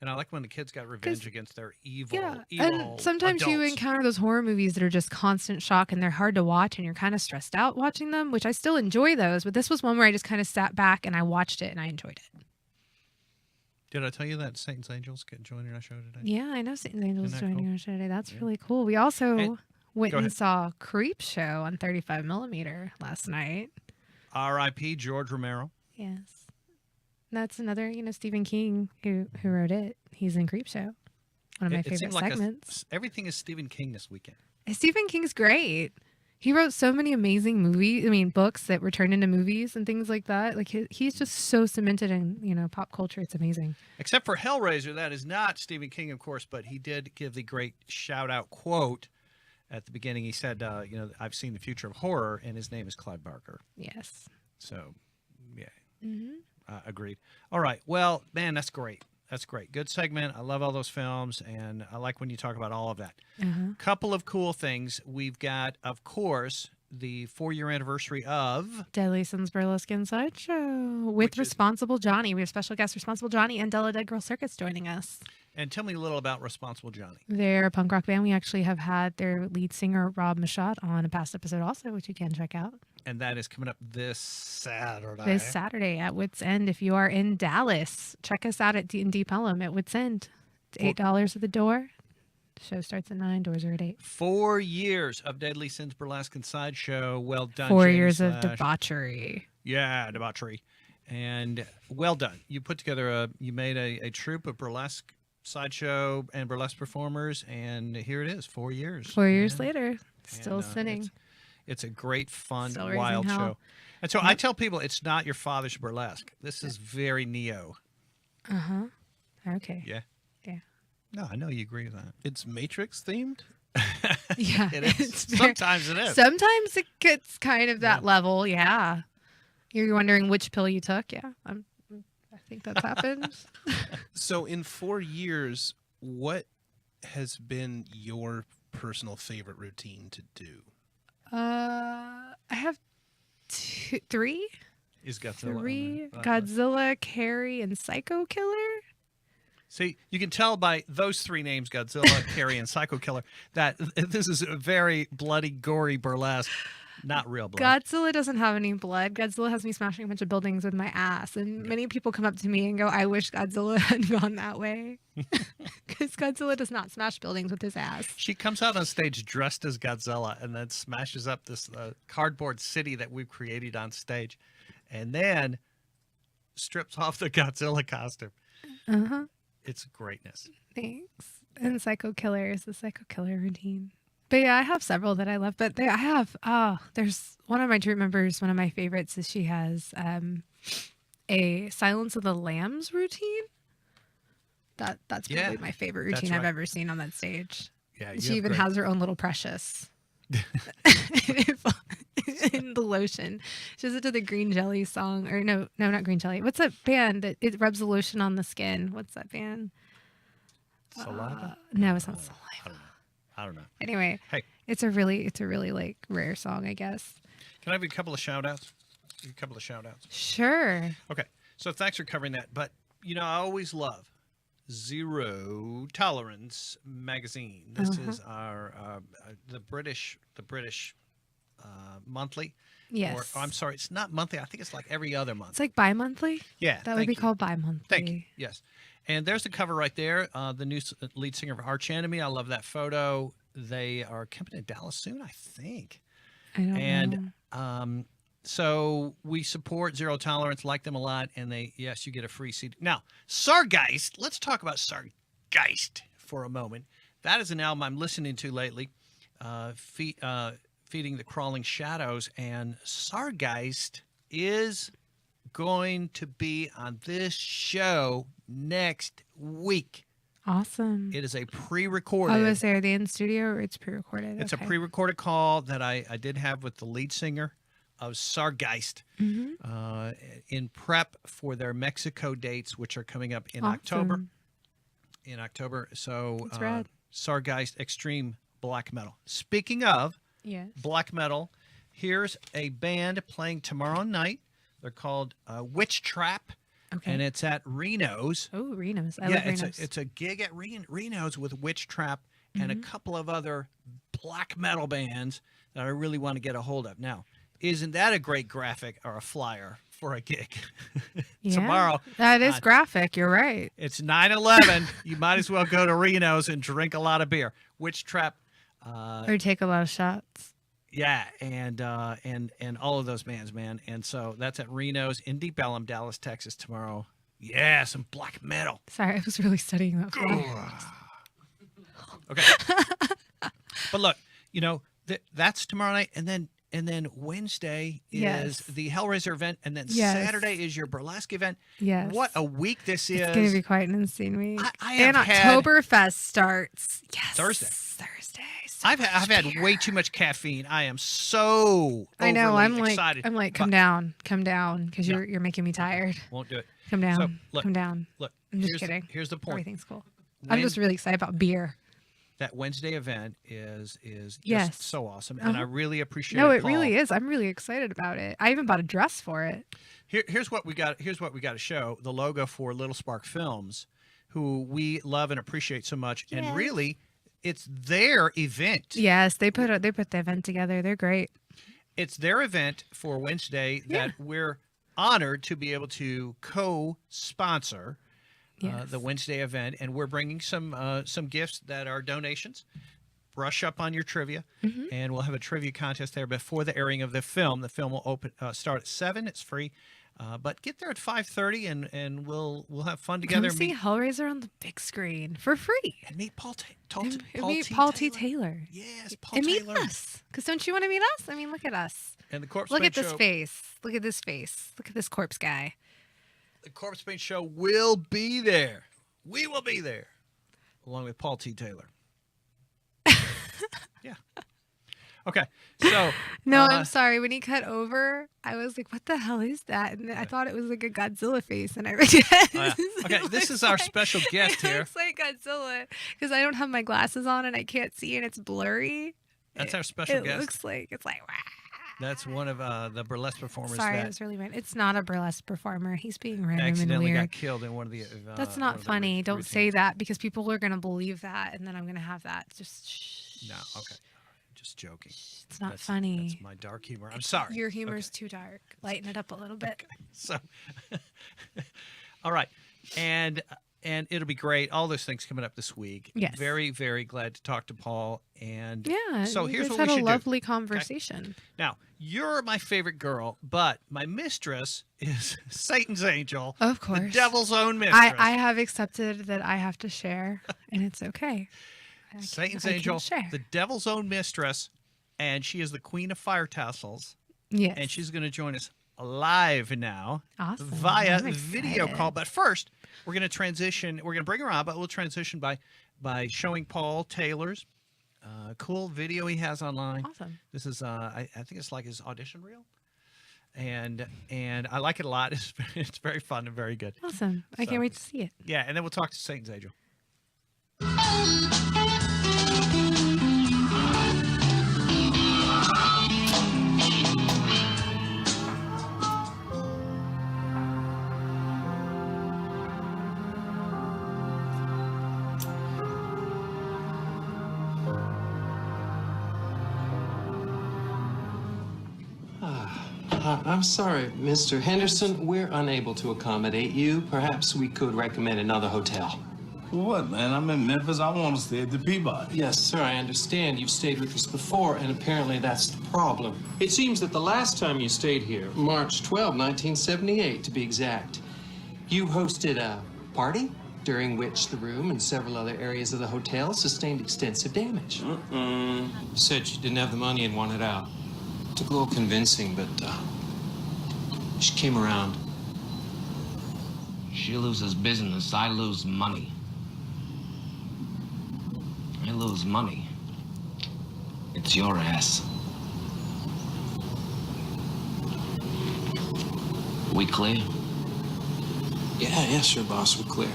And I like when the kids got revenge against their evil, Yeah, evil and sometimes you adults. encounter those horror movies that are just constant shock and they're hard to watch and you're kind of stressed out watching them, which I still enjoy those. But this was one where I just kind of sat back and I watched it and I enjoyed it. Did I tell you that Satan's Angels get joining our show today? Yeah, I know Satan's Angels Isn't that joining cool? our show today. That's Yeah. really cool. We also went go and ahead. saw Creep Show on 35 millimeter last night. R.I.P. George Romero. Yes. That's another, Stephen King who wrote it. He's in Creep Show. One of my It favorite seemed like segments. everything is Stephen King this weekend. Stephen King's great. He wrote so many amazing books that were turned into movies and things like that. Like he's just so cemented in, pop culture. It's amazing. Except for Hellraiser, that is not Stephen King, of course, but he did give the great shout-out quote at the beginning. He said, I've seen the future of horror, and his name is Clive Barker. Yes. So, yeah. Mm-hmm. Agreed. All right. Well, man, that's great. That's great. Good segment. I love all those films, and I like when you talk about all of that. Couple of cool things. We've got, of course, the 4-year anniversary of Deadly Sins Burlesque Inside Show with Responsible Johnny. We have special guest Responsible Johnny and Della Dead Girl Circus joining us. And tell me a little about Responsible Johnny. They're a punk rock band. We actually have had their lead singer, Rob Machot, on a past episode also, which you can check out. And that is coming up this Saturday. This Saturday at Wits End. If you are in Dallas, check us out at D&D Pelham at Wits End. It's $8 at the door. Show starts at 9. Doors are at 8. 4 years of Deadly Sins Burlesque and Sideshow. Well done. 4 Jamie years of Slash. debauchery. Yeah, debauchery. And well done. You put together you made a troupe of burlesque, sideshow, and burlesque performers, and here it is, 4 years. 4 years later, still And, sitting. It's a great, fun, Still raising wild hell. show. And so I tell people it's not your father's burlesque. This is very neo. Okay. Yeah. Yeah. No, I know you agree with that. It's Matrix themed. Yeah. It is. it's very- Sometimes it is. Sometimes it gets kind of that level. Yeah. You're wondering which pill you took. Yeah. I think that's happened. So in 4 years, what has been your personal favorite routine to do? I have 3. Is Godzilla on 3. there? Godzilla, Carrie, and Psycho Killer. See, you can tell by those 3 names, Godzilla, Carrie, and Psycho Killer, that this is a very bloody, gory burlesque, not real blood. Godzilla doesn't have any blood. Godzilla has me smashing a bunch of buildings with my ass. And many people come up to me and go, I wish Godzilla had gone that way. Because Godzilla does not smash buildings with his ass. She comes out on stage dressed as Godzilla and then smashes up this cardboard city that we've created on stage, and then strips off the Godzilla costume. Uh-huh. It's greatness. Thanks. And Psycho Killer is the Psycho Killer routine. But yeah, I have several that I love. But there's one of my troupe members, one of my favorites is she has a Silence of the Lambs routine. That's probably my favorite that's routine I've right. ever seen on that stage. Yeah, you She have even great- has her own little precious. In the lotion. She does it to the Green Jelly song. Or no, not Green Jelly. What's that band that it rubs the lotion on the skin? What's that band? Saliva? No, it's not Saliva. I don't know. Anyway, Hey. it's a really like rare song, I guess. Can I have a couple of shout outs? Sure. Okay. So thanks for covering that. But, I always love Zero Tolerance magazine. This is our the British monthly. Yes. Or I'm sorry, it's not monthly. I think it's like every other month. It's like bi-monthly. Yeah. That would be called bi-monthly. Thank you. Yes. And there's the cover right there. The new lead singer of Arch Enemy. I love that photo. They are coming to Dallas soon, I think. I don't know. And So we support Zero Tolerance, like them a lot, and you get a free CD. Now, Sargeist, let's talk about Sargeist for a moment. That is an album I'm listening to lately, Feeding the Crawling Shadows, and Sargeist is going to be on this show next week. Awesome. It is a pre-recorded. I was there. Are they in studio or it's pre-recorded? It's Okay. a pre-recorded call that I did have with the lead singer of Sargeist in prep for their Mexico dates, which are coming up in October. Awesome. In October. So That's rad. Sargeist Extreme Black Metal. Speaking of Yes. black metal, here's a band playing tomorrow night. They're called Witch Trap. Okay. And it's at Reno's. Oh, Reno's. I love Reno's. It's a gig at Reno's with Witch Trap and a couple of other black metal bands that I really want to get a hold of. Now, isn't that a great graphic or a flyer for a gig? Yeah, Tomorrow. That is graphic. You're right. It's 9/11. You might as well go to Reno's and drink a lot of beer. Witch Trap. Or take a lot of shots. Yeah, and all of those bands, man. And so that's at Reno's in Deep Ellum, Dallas, Texas tomorrow. Yeah, some black metal. Sorry, I was really studying that flyer. Okay. But look, that's tomorrow night, and then Wednesday is Yes. the Hellraiser event, and then Yes. Saturday is your burlesque event. Yes. What a week this is. It's going to be quite an insane week. I and have had- Oktoberfest starts. Yes. Thursday. Thursday. So I've much had beer. way too much caffeine. I am so I know. overly excited. I'm like, come down, because No. you're making me tired. Won't do it. Come down, So, look, come down. Look, I'm just here's kidding. Here's the point. Everything's cool. I'm just really excited about beer. That Wednesday event is just Yes. so awesome, and I really appreciate No, it. it really is. I'm really excited about it. I even bought a dress for it. Here's what we got. Here's what we got to show: the logo for Little Spark Films, who we love and appreciate so much. Yes. And really, it's their event. Yes, they put the event together. They're great. It's their event for Wednesday that we're honored to be able to co-sponsor. Yes. The Wednesday event, and we're bringing some gifts that are donations. Brush up on your trivia, and we'll have a trivia contest there before the airing of the film. The film will start at 7. It's free, but get there at 5:30, and we'll have fun together. Come see Hellraiser on the big screen for free. And meet Paul Paul T. Taylor. Yes, Paul And Taylor. meet us. Because don't you want to meet us? I mean, look at us. And the Corpsepaint Look at this show. face. Look at this face. Look at this corpse guy. The Corpsepaint show will be there. We will be there, along with Paul T. Taylor. Yeah. Okay. So No, I'm sorry. When he cut over, I was like, what the hell is that? And I thought it was like a Godzilla face. And I read it. Okay, this is our special guest It here. looks like Godzilla because I don't have my glasses on and I can't see and it's blurry. That's our special It guest. looks like it's like. Wah. That's one of the burlesque performers Sorry, I that was really random. It's not a burlesque performer. He's being random and accidentally weird. got killed in one of the. That's one not of the funny. Don't say routines. that because people are gonna believe that, and then I'm gonna have that. Just shh. No, okay. Just joking. It's not That's funny. That's my dark humor. I'm sorry. Your humor's too dark. Lighten it up a little bit. So, all right, and it'll be great. All those things coming up this week. Yes. Very, very glad to talk to Paul. And Yeah. so you here's guys what we had should a do. lovely conversation. Now, you're my favorite girl, but my mistress is Satan's angel. Of course. The devil's own mistress. I have accepted that I have to share, and it's okay. Satan's I can angel, share. the devil's own mistress, and she is the queen of fire tassels. Yes. And she's going to join us live now Awesome. via I'm video excited. call. But first, we're going to transition. We're going to bring her on, but we'll transition by showing Paul Taylor's cool video he has online. Awesome. This is I think it's like his audition reel, and I like it a lot. It's very fun and very good. Awesome. I So- can't wait to see it. Yeah, and then we'll talk to Satan's angel. I'm sorry, Mr. Henderson. We're unable to accommodate you. Perhaps we could recommend another hotel. For what, man? I'm in Memphis. I want to stay at the Peabody. Yes, sir, I understand. You've stayed with us before, and apparently that's the problem. It seems that the last time you stayed here, March 12, 1978, to be exact, you hosted a party during which the room and several other areas of the hotel sustained extensive damage. You said you didn't have the money and wanted out. Took a little convincing, but she came around. She loses business, I lose money. I lose money. It's your ass. We clear? Yeah, sure, boss, we're clear.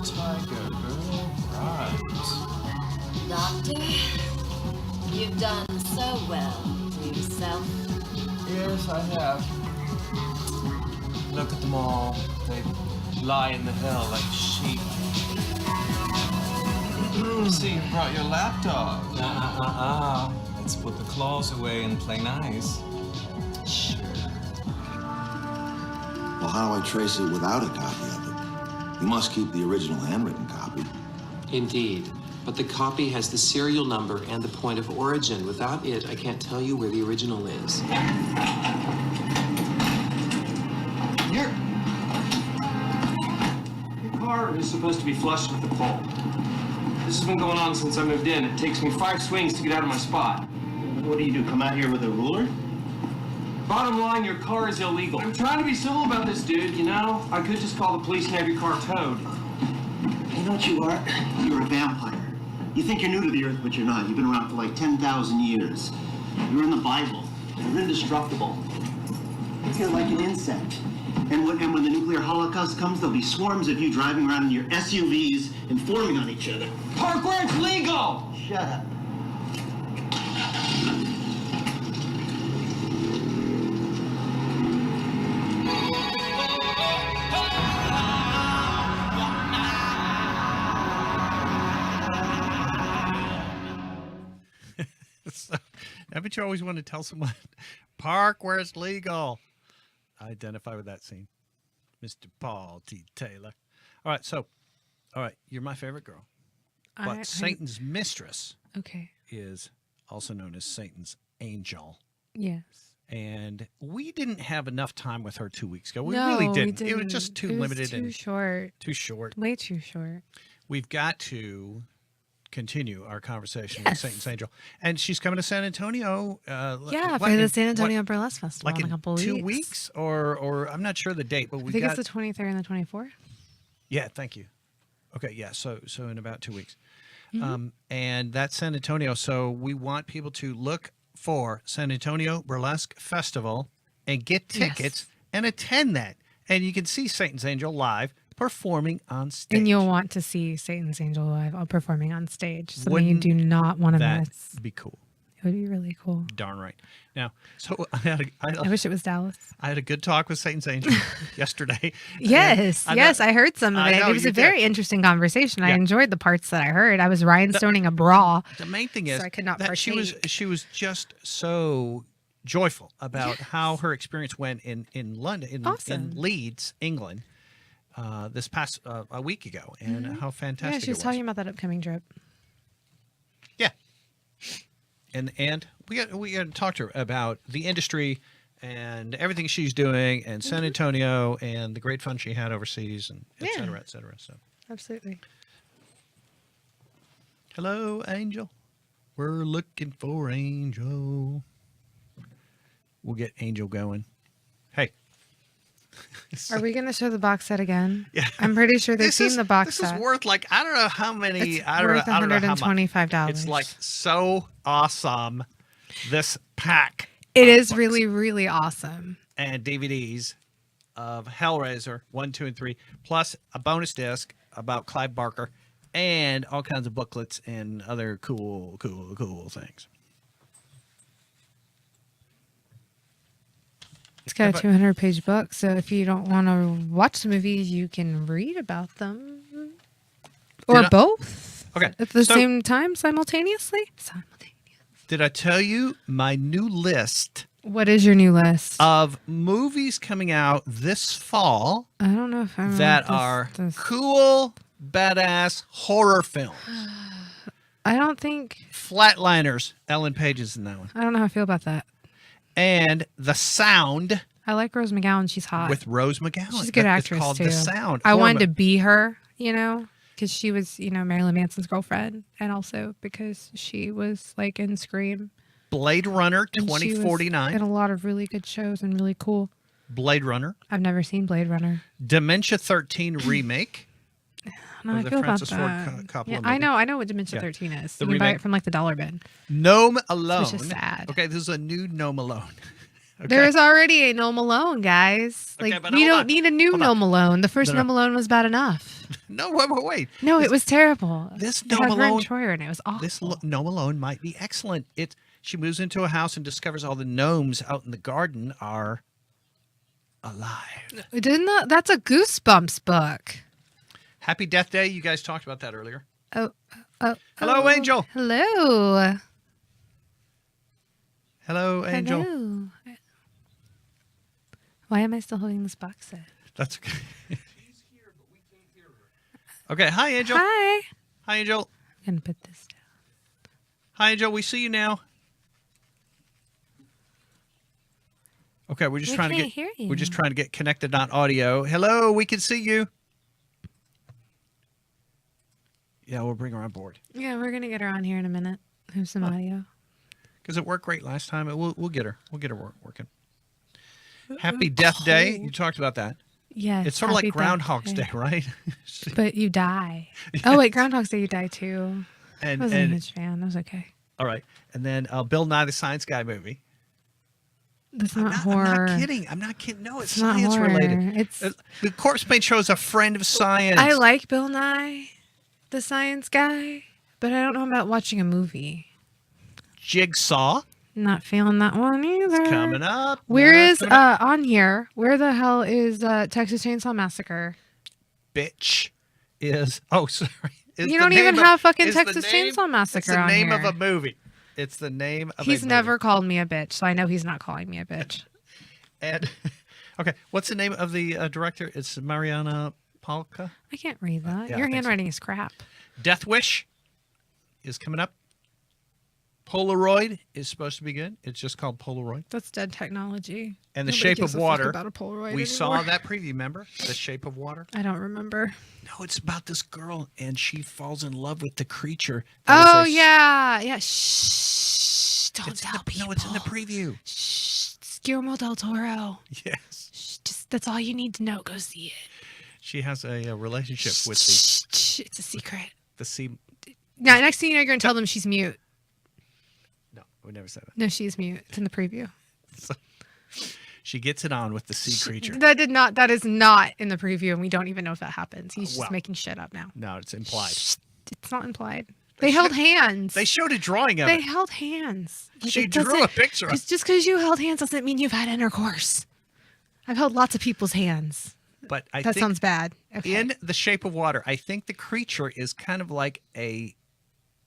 Tiger, girl. Right. Doctor, you've done so well for yourself. Yes, I have. Look at them all. They lie in the hell like sheep. See, you brought your lapdog. Let's put the claws away and play nice. Sure. Well, how do I trace it without a copy of it? You must keep the original handwritten copy. Indeed. But the copy has the serial number and the point of origin. Without it, I can't tell you where the original is. Your car is supposed to be flushed with the pole. This has been going on since I moved in. It takes me 5 swings to get out of my spot. What do you do, come out here with a ruler? Bottom line, your car is illegal. I'm trying to be civil about this, dude, you know? I could just call the police and have your car towed. You know what you are? You're a vampire. You think you're new to the earth, but you're not. You've been around for like 10,000 years. You're in the Bible. You're indestructible. You're like an insect. And when the nuclear holocaust comes, there'll be swarms of you driving around in your SUVs, informing on each other. Park where it's legal! Shut up. So, I bet you always want to tell someone, park where it's legal. I identify with that scene. Mr. Paul T. Taylor. All right, you're my favorite girl. But Satan's mistress is also known as Satan's angel. Yes. And we didn't have enough time with her 2 weeks ago. We No, really we didn't. It didn't. was just too It was limited too and short. Too short. Way too short. We've got to continue our conversation with Satan's angel. And she's coming to San Antonio. Yeah, for the San Antonio Burlesque Festival like in a couple 2 weeks. weeks, or I'm not sure the date, but I think it's the 23rd and the 24th. Yeah, thank you. Okay, yeah, so in about 2 weeks. Mm-hmm. And that's San Antonio. So we want people to look for San Antonio Burlesque Festival and get tickets and attend that. And you can see Satan's Angel live performing on stage. And you'll want to see Satan's Angel live performing on stage. Something you do not want to miss. That'd be cool. It would be really cool. Darn right. Now, so I wish it was Dallas. I had a good talk with Satan's Angel yesterday. Yes, I heard some of it. It was a very interesting conversation. I Yeah. enjoyed the parts that I heard. I was rhinestoning a bra. The main thing is so I could not that she was just so joyful about how her experience went in London, in Leeds, England, this past a week ago, and how fantastic Yeah, she was it was. talking about that upcoming trip. Yeah. And we got to talk to her about the industry and everything she's doing, and San Antonio, and the great fun she had overseas, and et cetera, et cetera. So absolutely. Hello, Angel. We're looking for Angel. We'll get Angel going. Hey. Are we going to show the box set again? Yeah. I'm pretty sure they've seen the box set. This is worth like, I don't know how many. It's I don't worth know how much. $125. It's like so awesome. This pack. It is really, really awesome. And DVDs of Hellraiser 1, 2, and 3, plus a bonus disc about Clive Barker, and all kinds of booklets and other cool things. It's got a 200-page book, so if you don't want to watch the movies, you can read about them. Or both. Okay. At the so same time, simultaneously? did I tell you my new list What is your new list? of movies coming out this fall I don't know if I that are cool, badass horror films? I don't think. Flatliners. Ellen Page is in that one. I don't know how I feel about that. And The Sound I like Rose McGowan. She's hot. with Rose McGowan. She's a good actress, It's called too. The Sound. I Horror wanted to mo- be her, because she was, Marilyn Manson's girlfriend. And also because she was, in Scream. Blade Runner And she was 2049. in a lot of really good shows and really cool. Blade Runner. I've never seen Blade Runner. Dementia 13 remake. I don't know how I the feel about Francis Ford that. Coppola Yeah, movie. I know what Dementia 13 is. The You can buy remake. it from the dollar bin. Gnome Alone. Which is sad. Okay, this is a new Gnome Alone. Okay. There's already a Gnome Alone, guys. Okay, but we hold don't on. need a new Hold on. Gnome Alone. The first No. Gnome Alone was bad enough. No, wait. No, it was terrible. This It Gnome had Vern Alone. Troyer and it was awful. This Gnome Alone might be excellent. She moves into a house and discovers all the gnomes out in the garden are alive. That's a Goosebumps book. Happy Death Day. You guys talked about that earlier. Hello, Angel. Hello. Hello, Angel. Hello. Why am I still holding this box set? That's okay. Okay. Hi, Angel. Hi. Hi, Angel. I'm gonna put this down. Hi, Angel. We see you now. Okay, we're just We trying to can't get. hear you. We're just trying to get connected on audio. Hello, we can see you. Yeah, we'll bring her on board Yeah, we're gonna get her on here in a minute. Have some audio. because it worked great last time. We'll get her. We'll get her working. Happy Death Day. You talked about that. Yes. It's sort of like Happy Death Groundhog's Day, right? But you die. Oh wait, Groundhog's Day you die too. And I wasn't and a huge fan. That was okay. all right, and then Bill Nye the Science Guy movie. That's not horror. I'm not kidding. I'm not kidding. No, it's not science horror. related. It's The Corpse Paint Show is a friend of science. I like Bill Nye, the science guy, but I don't know about watching a movie. Jigsaw. Not feeling that one either. It's coming up. Where Yeah, is coming up. on here? Where the hell is Texas Chainsaw Massacre? Bitch is sorry. You don't even have fucking Texas name, Chainsaw Massacre It's the on name here. of a movie. It's the name of He's a never movie. called me a bitch, so I know he's not calling me a bitch. And okay, what's the name of the director? It's Mariana Palka. I can't read that. Yeah, I Your think so. handwriting is crap. Death Wish is coming up. Polaroid is supposed to be good. It's just called Polaroid. That's dead technology. And The Nobody Shape gives of a fuck Water. about a Polaroid We saw anymore. that preview, remember? The Shape of Water. I don't remember. No, it's about this girl and she falls in love with the creature. Oh yeah. Shh. Don't tell people. No, it's in the preview. Shh. It's Guillermo del Toro. Yes. Shh. Just that's all you need to know. Go see it. She has a relationship with Shh. It's a secret. the sea. Now, next thing you know, you're gonna tell them she's mute. No, we never said that. No, she's mute. It's in the preview. So, she gets it on with the sea creature. That is not in the preview, and we don't even know if that happens. He's just Well. making shit up now. No, it's implied. It's not implied. They held hands. They showed a drawing of They it. held hands. She it drew doesn't- a picture of it. Just because you held hands doesn't mean you've had intercourse. I've held lots of people's hands. But I That think sounds bad. Okay. in The Shape of Water, I think the creature is kind of like a,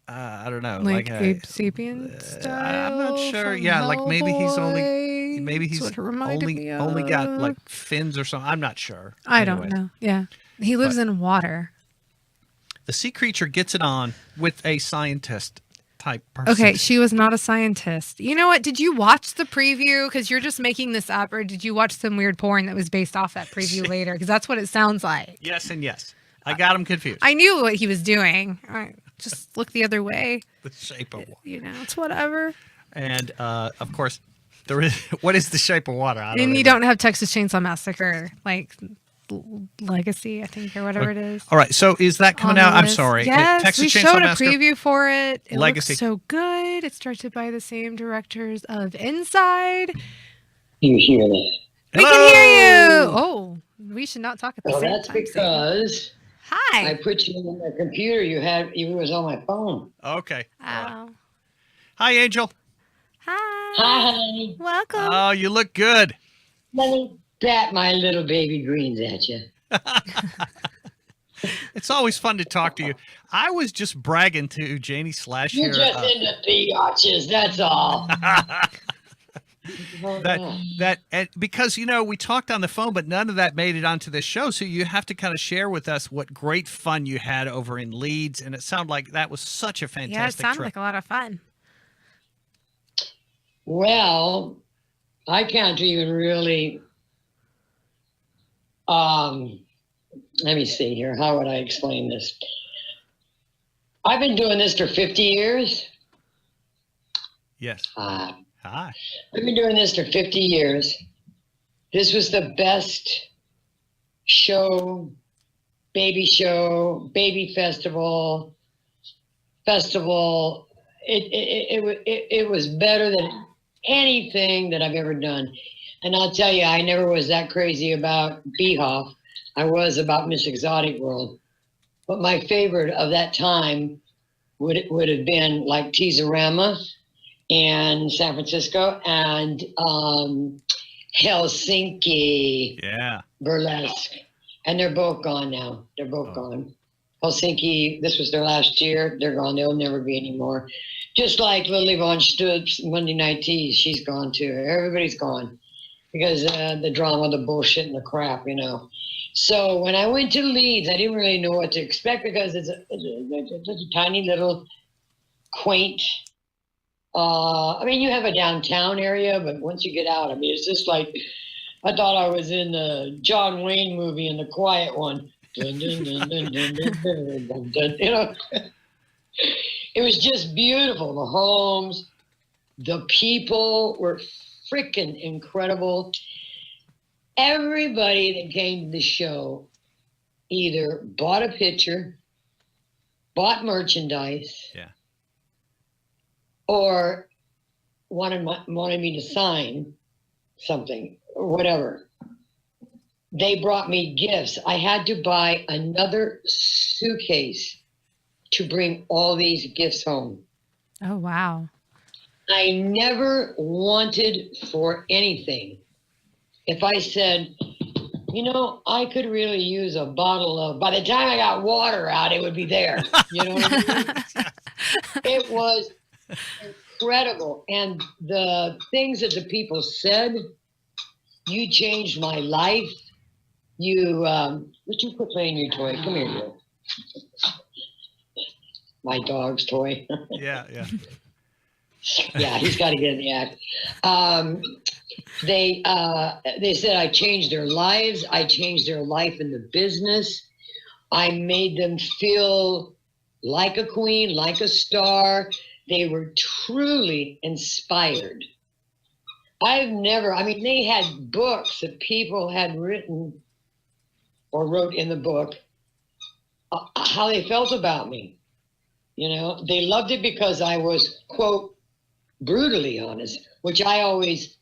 I don't know, like a, Ape Sapien style. I'm not sure. from Yeah, like maybe he's Hellboy. maybe he's That's what it reminded me only got of. like fins or something. I'm not sure. I don't Anyways, know. Yeah, he lives in water. The sea creature gets it on with a scientist type person. Okay, she was not a scientist. You know what? Did you watch the preview? Because you're just making this up, or did you watch some weird porn that was based off that preview later? Because that's what it sounds like. Yes and yes. I got him confused. I knew what he was doing. I just look the other way. The Shape of Water. You know, it's whatever. And of course, there is. What is The Shape of Water? I And you even don't have Texas Chainsaw Massacre, like Legacy, I think, or whatever it is. All right. So is that coming on out? the I'm list. sorry. Yes, Texas we Chainsaw showed a Massacre. preview for it. It Legacy. looks so good. It's directed by the same directors of Inside. You hear that? We can hear you. Oh, we should not talk at the Well, same that's time. because Hi. I put you on the computer. You was on my phone. Okay. Oh. Hi, Angel. Hi. Welcome. Oh, you look good. Let me bat my little baby greens at you. It's always fun to talk to you. I was just bragging to Janie Slash You're here. just into biatches, that's all. Because we talked on the phone, but none of that made it onto this show. So you have to kind of share with us what great fun you had over in Leeds, and it sounded like that was such a fantastic Yeah, it sounded trip. like a lot of fun. Well, I can't even really. Let me see here. How would I explain this? I've been doing this for 50 years. Yes. Hi. Hi. I've been doing this for 50 years. This was the best baby festival. It was better than anything that I've ever done. And I'll tell you, I never was that crazy about Beehoff. I was about Miss Exotic World. But my favorite of that time would have been like Teaserama and San Francisco and Helsinki. Yeah. Burlesque. And they're both gone now. They're both gone. Helsinki, this was their last year. They're gone. They'll never be anymore. Just like Lily Von Stutz, Monday Night Tease, she's gone too. Everybody's gone because the drama, the bullshit, and the crap, So when I went to Leeds, I didn't really know what to expect because it's a tiny little quaint. You have a downtown area, but once you get out, it's just like I thought I was in the John Wayne movie in The Quiet One. Dun, dun, dun, dun, dun, dun, dun, dun, dun, It was just beautiful. The homes, the people were freaking incredible. Everybody that came to the show either bought a picture, bought merchandise, or wanted me to sign something or whatever. They brought me gifts. I had to buy another suitcase to bring all these gifts home. Oh, wow. I never wanted for anything. If I said, I could really use a bottle of, by the time I got water out, it would be there. You know what I mean? It was incredible. And the things that the people said, you changed my life. Would you quit playing your toy? Come here, you. My dog's toy. Yeah. Yeah, he's got to get in the act. They said I changed their lives. I changed their life in the business. I made them feel like a queen, like a star. They were truly inspired. They had books that people had written or wrote in the book how they felt about me. They loved it because I was, quote, brutally honest, which I always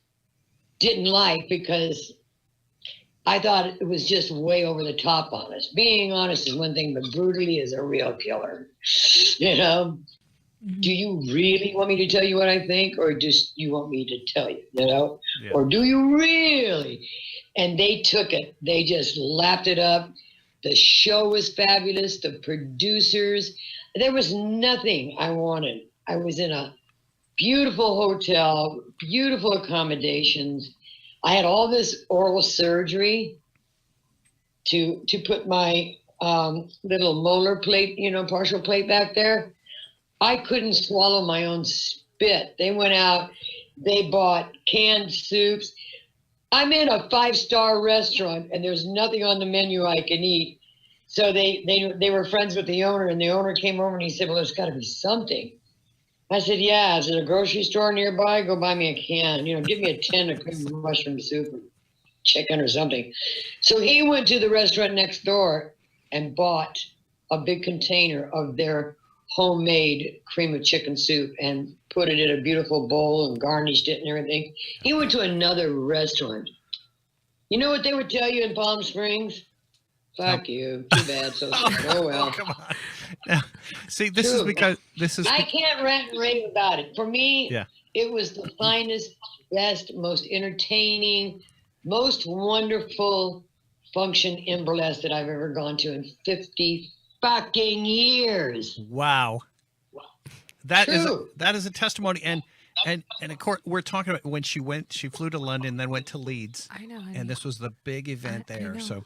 didn't like because I thought it was just way over the top honest. Being honest is one thing, but brutally is a real killer. Mm-hmm. Do you really want me to tell you what I think, or just you want me to tell you, Or do you really? And they took it. They just lapped it up. The show was fabulous. The producers, there was nothing I wanted. I was in a beautiful hotel, beautiful accommodations. I had all this oral surgery to put my little molar plate, partial plate back there. I couldn't swallow my own spit. They went out, they bought canned soups. I'm in a 5-star restaurant and there's nothing on the menu I can eat. So they were friends with the owner, and the owner came over and he said, well, there's got to be something. I said, yeah, is it a grocery store nearby? Go buy me a can. Give me a tin of cream of mushroom soup or chicken or something. So he went to the restaurant next door and bought a big container of their homemade cream of chicken soup and put it in a beautiful bowl and garnished it and everything. He went to another restaurant. You know what they would tell you in Palm Springs? Fuck you. Too bad. So sad. Oh, well. Come on. Now, see, this is because I can't rant and rave about it. For me, it was the finest, best, most entertaining, most wonderful function in burlesque that I've ever gone to in 50 fucking years. Wow. That True. is a testimony. And of course, we're talking about when she flew to London, then went to Leeds. I know. And this was the big event there. I know.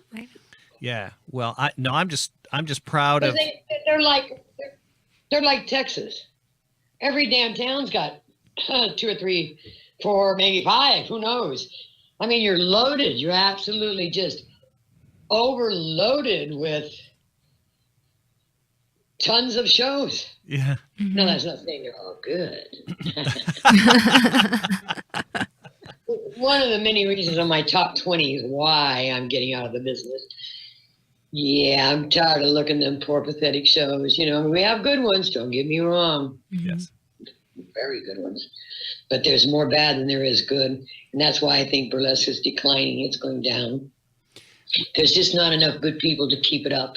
Yeah. Well, I'm just proud of. They're like Texas. Every damn town's got 2 or 3, 4, maybe 5. Who knows? I mean, you're loaded. You're absolutely just overloaded with tons of shows. Yeah. No, that's not saying they're all good. One of the many reasons on my top 20 is why I'm getting out of the business. Yeah, I'm tired of looking at them poor, pathetic shows. You know, we have good ones, don't get me wrong. Yes. Very good ones. But there's more bad than there is good. And that's why I think burlesque is declining. It's going down. There's just not enough good people to keep it up.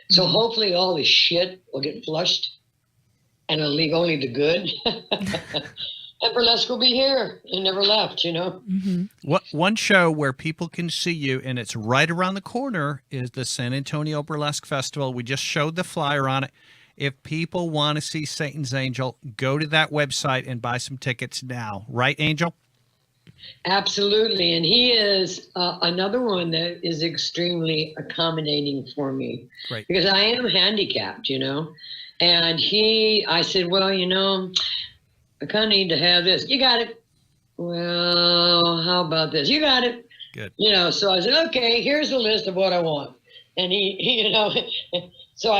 So hopefully all this shit will get flushed and it'll leave only the good. And burlesque will be here and never left, you know? What one show where people can see you, and it's right around the corner, is the San Antonio Burlesque Festival. We just showed the flyer on it. If people want to see Satan's Angel, go to that website and buy some tickets now. Right, Angel? Absolutely. And he is another one that is extremely accommodating for me. Great. Because I am handicapped, you know? And I said, well, you know, I kind of need to have this. You got it. Well, how about this? You got it. Good. You know, so I said, okay, here's a list of what I want. And he you know, so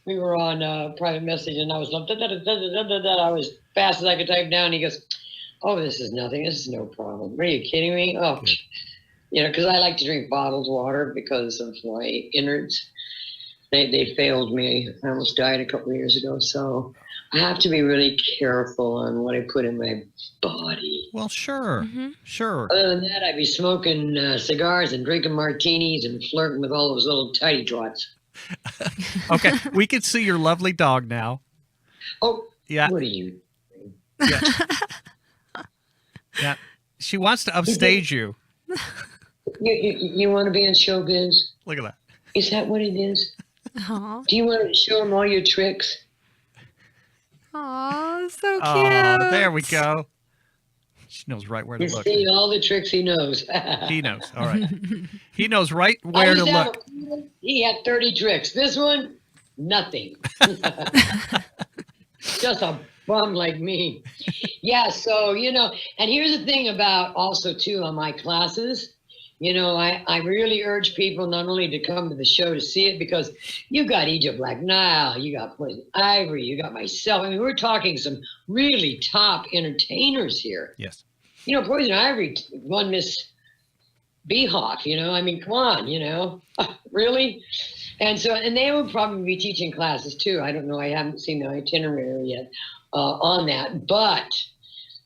we were on private message and I was like, I was fast as I could type down. He goes, oh, this is nothing. This is no problem. Are you kidding me? Oh, good. You know, because I like to drink bottled water because of my innards. They failed me. I almost died a couple of years ago. So I have to be really careful on what I put in my body. Well, sure. Sure. Other than that, I'd be smoking cigars and drinking martinis and flirting with all those little tidy twats. Okay. We can see your lovely dog now. Oh, yeah. What are you doing? Yeah. Yeah. She wants to upstage you. You want to be in showbiz? Look at that. Is that what it is? Aww. Do you want to show them all your tricks? Aw, so cute. Oh, there we go. She knows right where to look. See all the tricks he knows. He knows. All right. He knows right where to look. He had 30 tricks. This one, nothing. Just a bum like me. Yeah, so, you know, and here's the thing about also, too, on my classes. You know, I really urge people not only to come to the show to see it, because you got Egypt Black Nile, you got Poison Ivory, you got myself. I mean, we're talking some really top entertainers here. Yes. You know, Poison Ivory won Miss Beehawk, you know. I mean, come on, you know. Really? And so, and they will probably be teaching classes, too. I don't know. I haven't seen the itinerary yet on that. But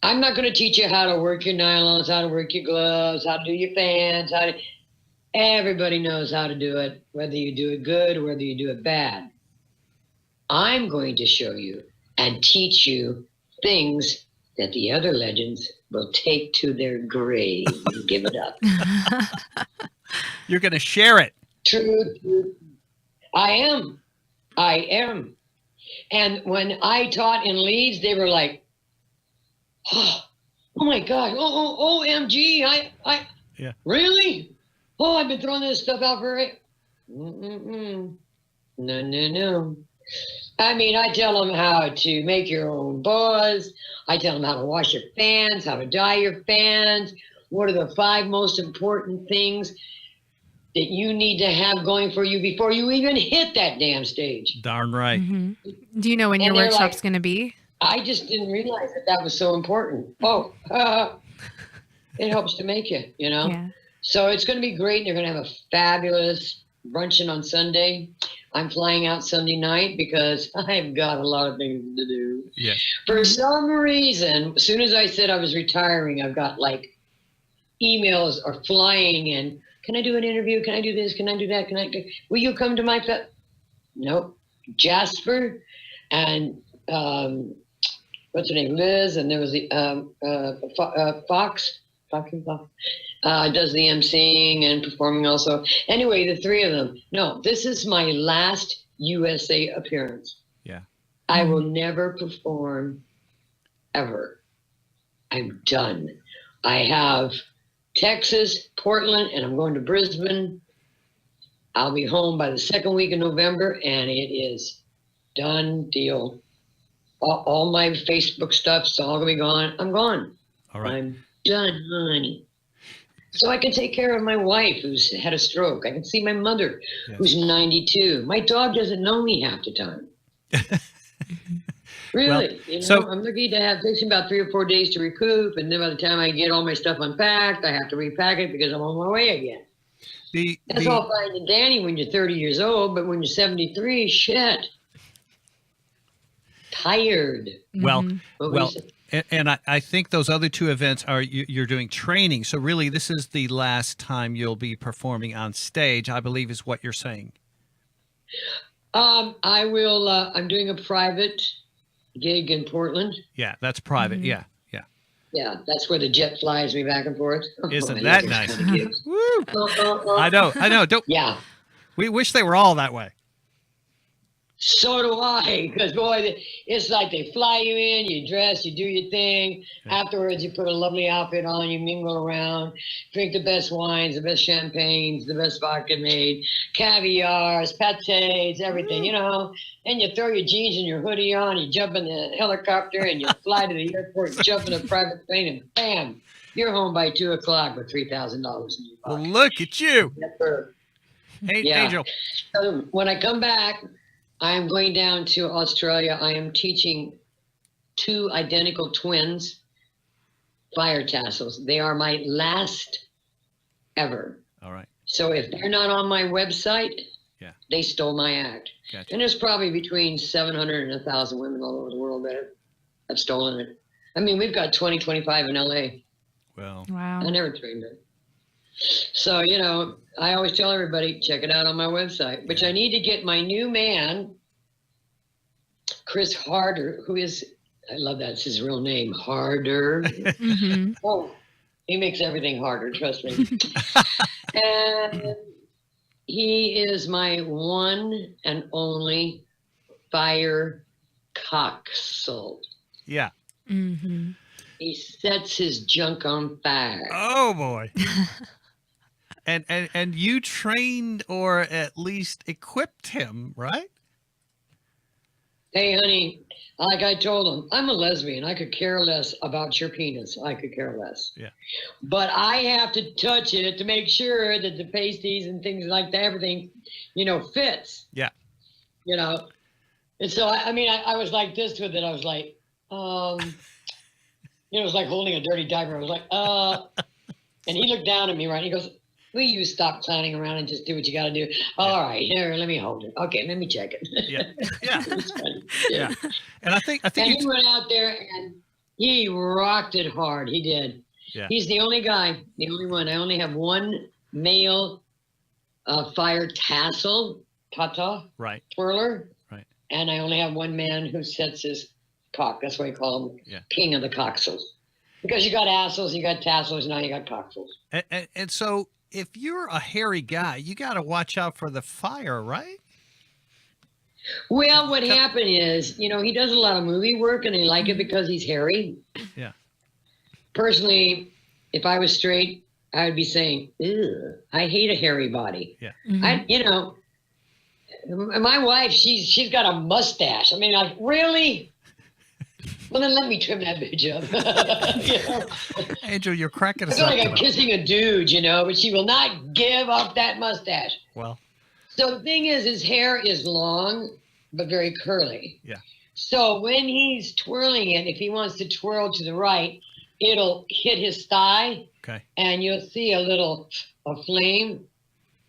I'm not going to teach you how to work your nylons, how to work your gloves, how to do your fans. Everybody knows how to do it, whether you do it good or whether you do it bad. I'm going to show you and teach you things that the other legends will take to their grave and give it up. You're going to share it. True. I am. And when I taught in Leeds, they were like, oh my God, OMG, yeah. Really? Oh, I've been throwing this stuff out for it. No. I mean, I tell them how to make your own buzz. I tell them how to wash your fans, how to dye your fans. What are the 5 most important things that you need to have going for you before you even hit that damn stage? Darn right. Do you know when your workshop's going to be? I just didn't realize that was so important. Oh, it helps to make you, you know? Yeah. So it's going to be great. They're going to have a fabulous bruncheon on Sunday. I'm flying out Sunday night because I've got a lot of things to do. Yeah. For some reason, as soon as I said I was retiring, I've got like emails are flying in. Can I do an interview? Can I do this? Can I do that? Will you come to my Nope. Jasper and what's her name? Liz, and there was the Fox. Does the emceeing and performing also. Anyway, the three of them. No, this is my last USA appearance. Yeah. I will never perform ever. I'm done. I have Texas, Portland, and I'm going to Brisbane. I'll be home by the second week of November, and it is done deal. All my Facebook stuff's all going to be gone. I'm gone. All right. I'm done, honey. So I can take care of my wife who's had a stroke. I can see my mother who's 92. My dog doesn't know me half the time. Really, Well, I'm lucky to have takes me about 3 or 4 days to recoup, and then by the time I get all my stuff unpacked, I have to repack it because I'm on my way again. That's all fine and dandy when you're 30 years old, but when you're 73, shit, tired. Well, and I think those other two events are you're doing training. So really, this is the last time you'll be performing on stage, I believe, is what you're saying. I will. I'm doing a private gig in Portland. Yeah, that's private. Yeah. Yeah, that's where the jet flies me back and forth. Isn't that nice? Woo! I know. Yeah. We wish they were all that way. So do I, because boy, it's like they fly you in, you dress, you do your thing. Afterwards, you put a lovely outfit on, you mingle around, drink the best wines, the best champagnes, the best vodka made, caviars, pates, everything, And you throw your jeans and your hoodie on, you jump in the helicopter, and you fly to the airport, jump in a private plane, and bam, you're home by 2 o'clock with $3,000 in your pocket. Well, look at you. Angel. So when I come back, I'm going down to Australia. I am teaching 2 identical twins fire tassels. They are my last ever. All right. So if they're not on my website, they stole my act. Gotcha. And there's probably between 700 and 1,000 women all over the world that have stolen it. I mean, we've got 25 in LA. Well, wow. I never trained it. So, I always tell everybody, check it out on my website, which I need to get my new man, Chris Harder, who is, I love that, it's his real name, Harder. Oh, he makes everything harder, trust me. And he is my one and only fire coxswain. Yeah. Mm-hmm. He sets his junk on fire. Oh, boy. And you trained or at least equipped him, right? Hey, honey, like I told him, I'm a lesbian. I could care less about your penis. I could care less. Yeah. But I have to touch it to make sure that the pasties and things like that, everything, fits. Yeah. And so, I was like this with it. I was like, it was like holding a dirty diaper. I was like, and he looked down at me, right? He goes, will you stop clowning around and just do what you got to do? All right, here, let me hold it. Okay, let me check it. Yeah. It's funny. Yeah. And I think he went out there and he rocked it hard. He did. Yeah. He's the only guy, the only one. I only have one male fire tassel, right, twirler. Right. And I only have one man who sets his cock. That's why I call him King of the Coxels. Because you got assholes, you got tassels, now you got coxels. And so if you're a hairy guy, you got to watch out for the fire, right? Well, what happened is, he does a lot of movie work and I like it because he's hairy. Yeah. Personally, if I was straight, I would be saying, ew, I hate a hairy body. Yeah. My wife, she's got a mustache. I mean, like, really? Well, then let me trim that bitch up. Angel, you're cracking us I up. feel like I'm kissing a dude, but she will not give up that mustache. Well. So the thing is, his hair is long, but very curly. Yeah. So when he's twirling it, if he wants to twirl to the right, it'll hit his thigh. Okay. And you'll see a flame.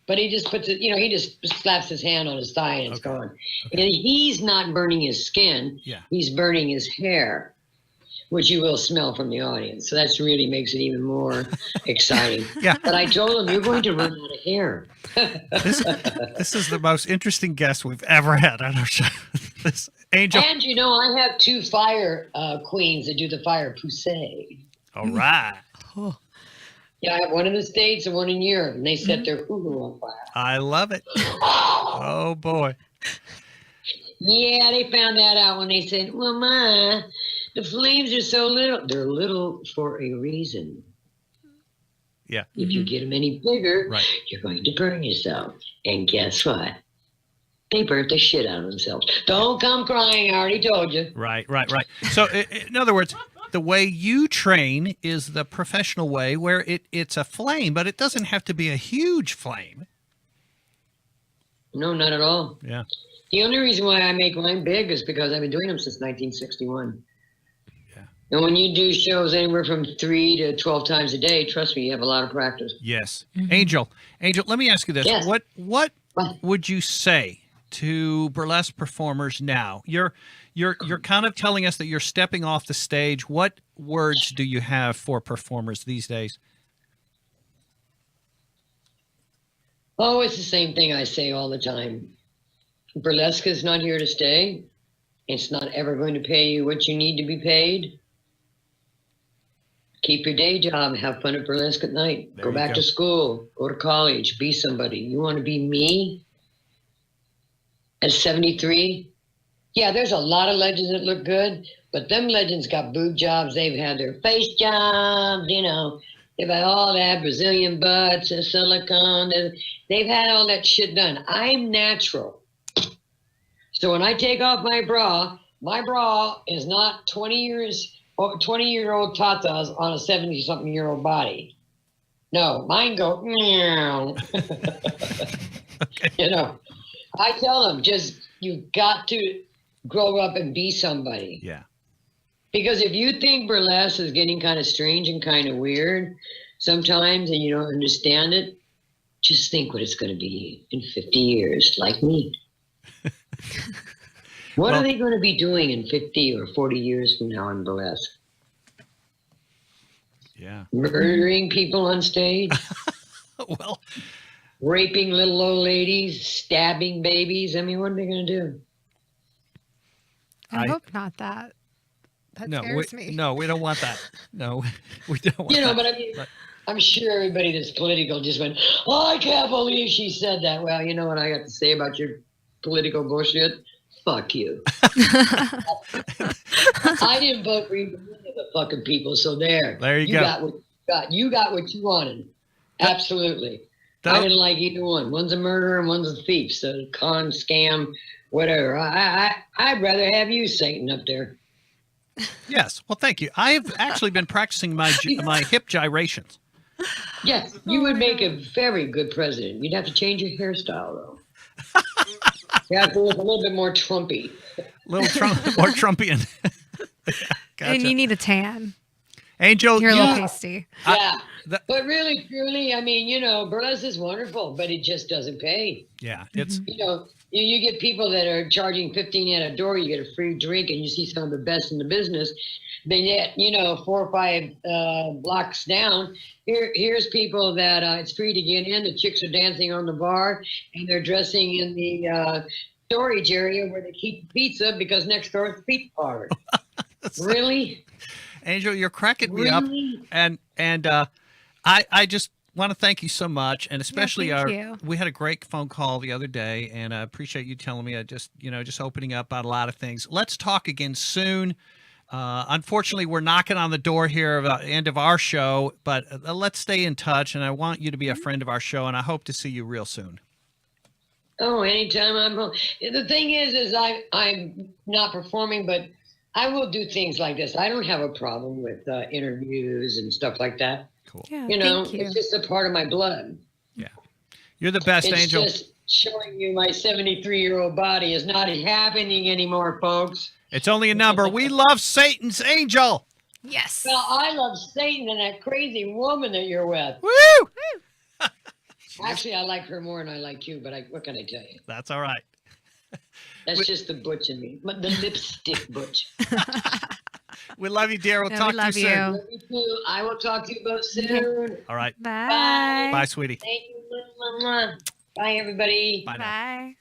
But he just puts it, he just slaps his hand on his thigh and it's gone. Okay. And he's not burning his skin. Yeah. He's burning his hair, which you will smell from the audience. So that's really makes it even more exciting. Yeah. But I told him, you're going to run out of hair. This is the most interesting guest we've ever had on our show. This Angel. And I have 2 fire queens that do the fire poussée. All right. Yeah, I have one in the States and one in Europe, and they set their hoo-hoo on fire. I love it. Oh, boy. Yeah, they found that out when they said, well, Ma, the flames are so little. They're little for a reason. Yeah. If you get them any bigger, Right. you're going to burn yourself. And guess what? They burnt the shit out of themselves. Don't come crying. I already told you. Right. So, in other words, the way you train is the professional way where it's a flame, but it doesn't have to be a huge flame. No, not at all. Yeah. The only reason why I make mine big is because I've been doing them since 1961. Yeah. And when you do shows anywhere from 3 to 12 times a day, trust me, you have a lot of practice. Yes. Angel, let me ask you this. Yes. What would you say to burlesque performers now? You're kind of telling us that you're stepping off the stage. What words do you have for performers these days? Oh, it's the same thing I say all the time. Burlesque is not here to stay. It's not ever going to pay you what you need to be paid. Keep your day job. Have fun at burlesque at night. Go back to school. Go to college. Be somebody. You want to be me at 73? Yeah, there's a lot of legends that look good, but them legends got boob jobs. They've had their face jobs, you know. They've had all that Brazilian butts and silicone. They've had all that shit done. I'm natural. So when I take off my bra is not 20-year-old tatas on a 70-something-year-old body. No, mine go, meow. You know, I tell them, you got to grow up and be somebody. Yeah. Because if you think burlesque is getting kind of strange and kind of weird sometimes and you don't understand it, just think what it's going to be in 50 years, like me. What are they going to be doing in 50 or 40 years from now in burlesque? Yeah. Murdering people on stage? Well, raping little old ladies, stabbing babies. I mean, what are they going to do? I hope not that. That scares me. No, we don't want that. No, we don't want that. You know, but I mean, I'm sure everybody that's political just went, oh, I can't believe she said that. Well, you know what I got to say about your political bullshit? Fuck you. I didn't vote for either one of the fucking people, so there. There you go. You got what you wanted. Absolutely. I didn't like either one. One's a murderer and one's a thief. So con, scam, whatever. I'd rather have you, Satan, up there. Yes. Well, thank you. I've actually been practicing my hip gyrations. Yes, you would make a very good president. You'd have to change your hairstyle, though. You have to look a little bit more Trumpy. More Trumpian. Gotcha. And you need a tan. Angel, you're a little pasty. Yeah. But really, truly, I mean, you know, burlesque is wonderful, but it just doesn't pay. Yeah. It's You know, you get people that are charging $15 at a door, you get a free drink, and you see some of the best in the business. Then yet, you know, 4 or 5 blocks down, here's people that it's free to get in. The chicks are dancing on the bar, and they're dressing in the storage area where they keep the pizza because next door is a pizza parlor. Really? Angel, you're cracking me up. And I just want to thank you so much, and especially we had a great phone call the other day, and I appreciate you telling me just opening up about a lot of things. Let's talk again soon. Unfortunately, we're knocking on the door here at the end of our show, but let's stay in touch, and I want you to be a friend of our show, and I hope to see you real soon. Oh, anytime I'm home. The thing is I'm not performing, but I will do things like this. I don't have a problem with interviews and stuff like that. Cool. Yeah, you know, thank you. It's just a part of my blood. Yeah. You're the best, Angel. It's just showing you my 73-year-old body is not happening anymore, folks. It's only a number. We love Satan's Angel. Yes. Well, I love Satan and that crazy woman that you're with. Woo! Actually, I like her more than I like you, but what can I tell you? That's all right. That's just the butch in me. But the lipstick butch. We love you, dear. We'll talk to you soon. Love you too. I will talk to you both soon. All right. Bye. Bye, sweetie. Thank you. Bye, everybody. Bye now. Bye.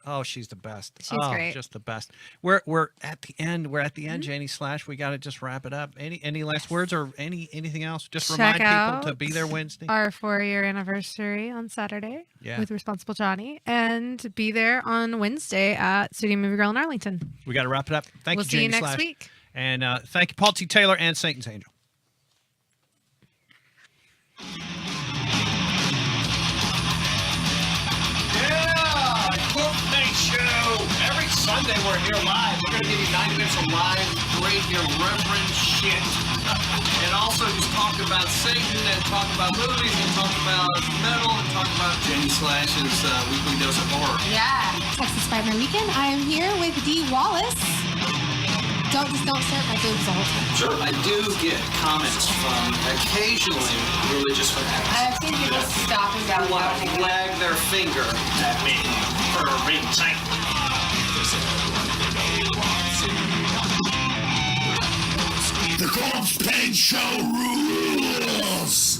Oh, she's the best. She's great. Just the best. We're at the end. We're at the end, Janie Slash. We got to just wrap it up. Any last words or anything else? Just Check remind people to out be there Wednesday. Our 4-year anniversary on Saturday Yeah. with Responsible Johnny, and be there on Wednesday at Studio Movie Grill in Arlington. We got to wrap it up. Thank We'll you, see you Janie next Slash. week. And thank you, Paul T. Taylor and Satan's Angel. Corpsepaint Show. Every Sunday we're here live. We're going to give you 90 minutes of live, great, irreverent shit. And also just talk about Satan and talk about movies and talk about metal and talk about Jenny Slash's weekly dose of horror. Yeah. Texas Spider Weekend. I am here with Dee Wallace. Don't stare at my boobs the whole time. Sure. I do get comments from occasionally religious fanatics. I've seen people stop and down watching. Wag their finger at me for a ring tight. The Corpsepaint Show rules!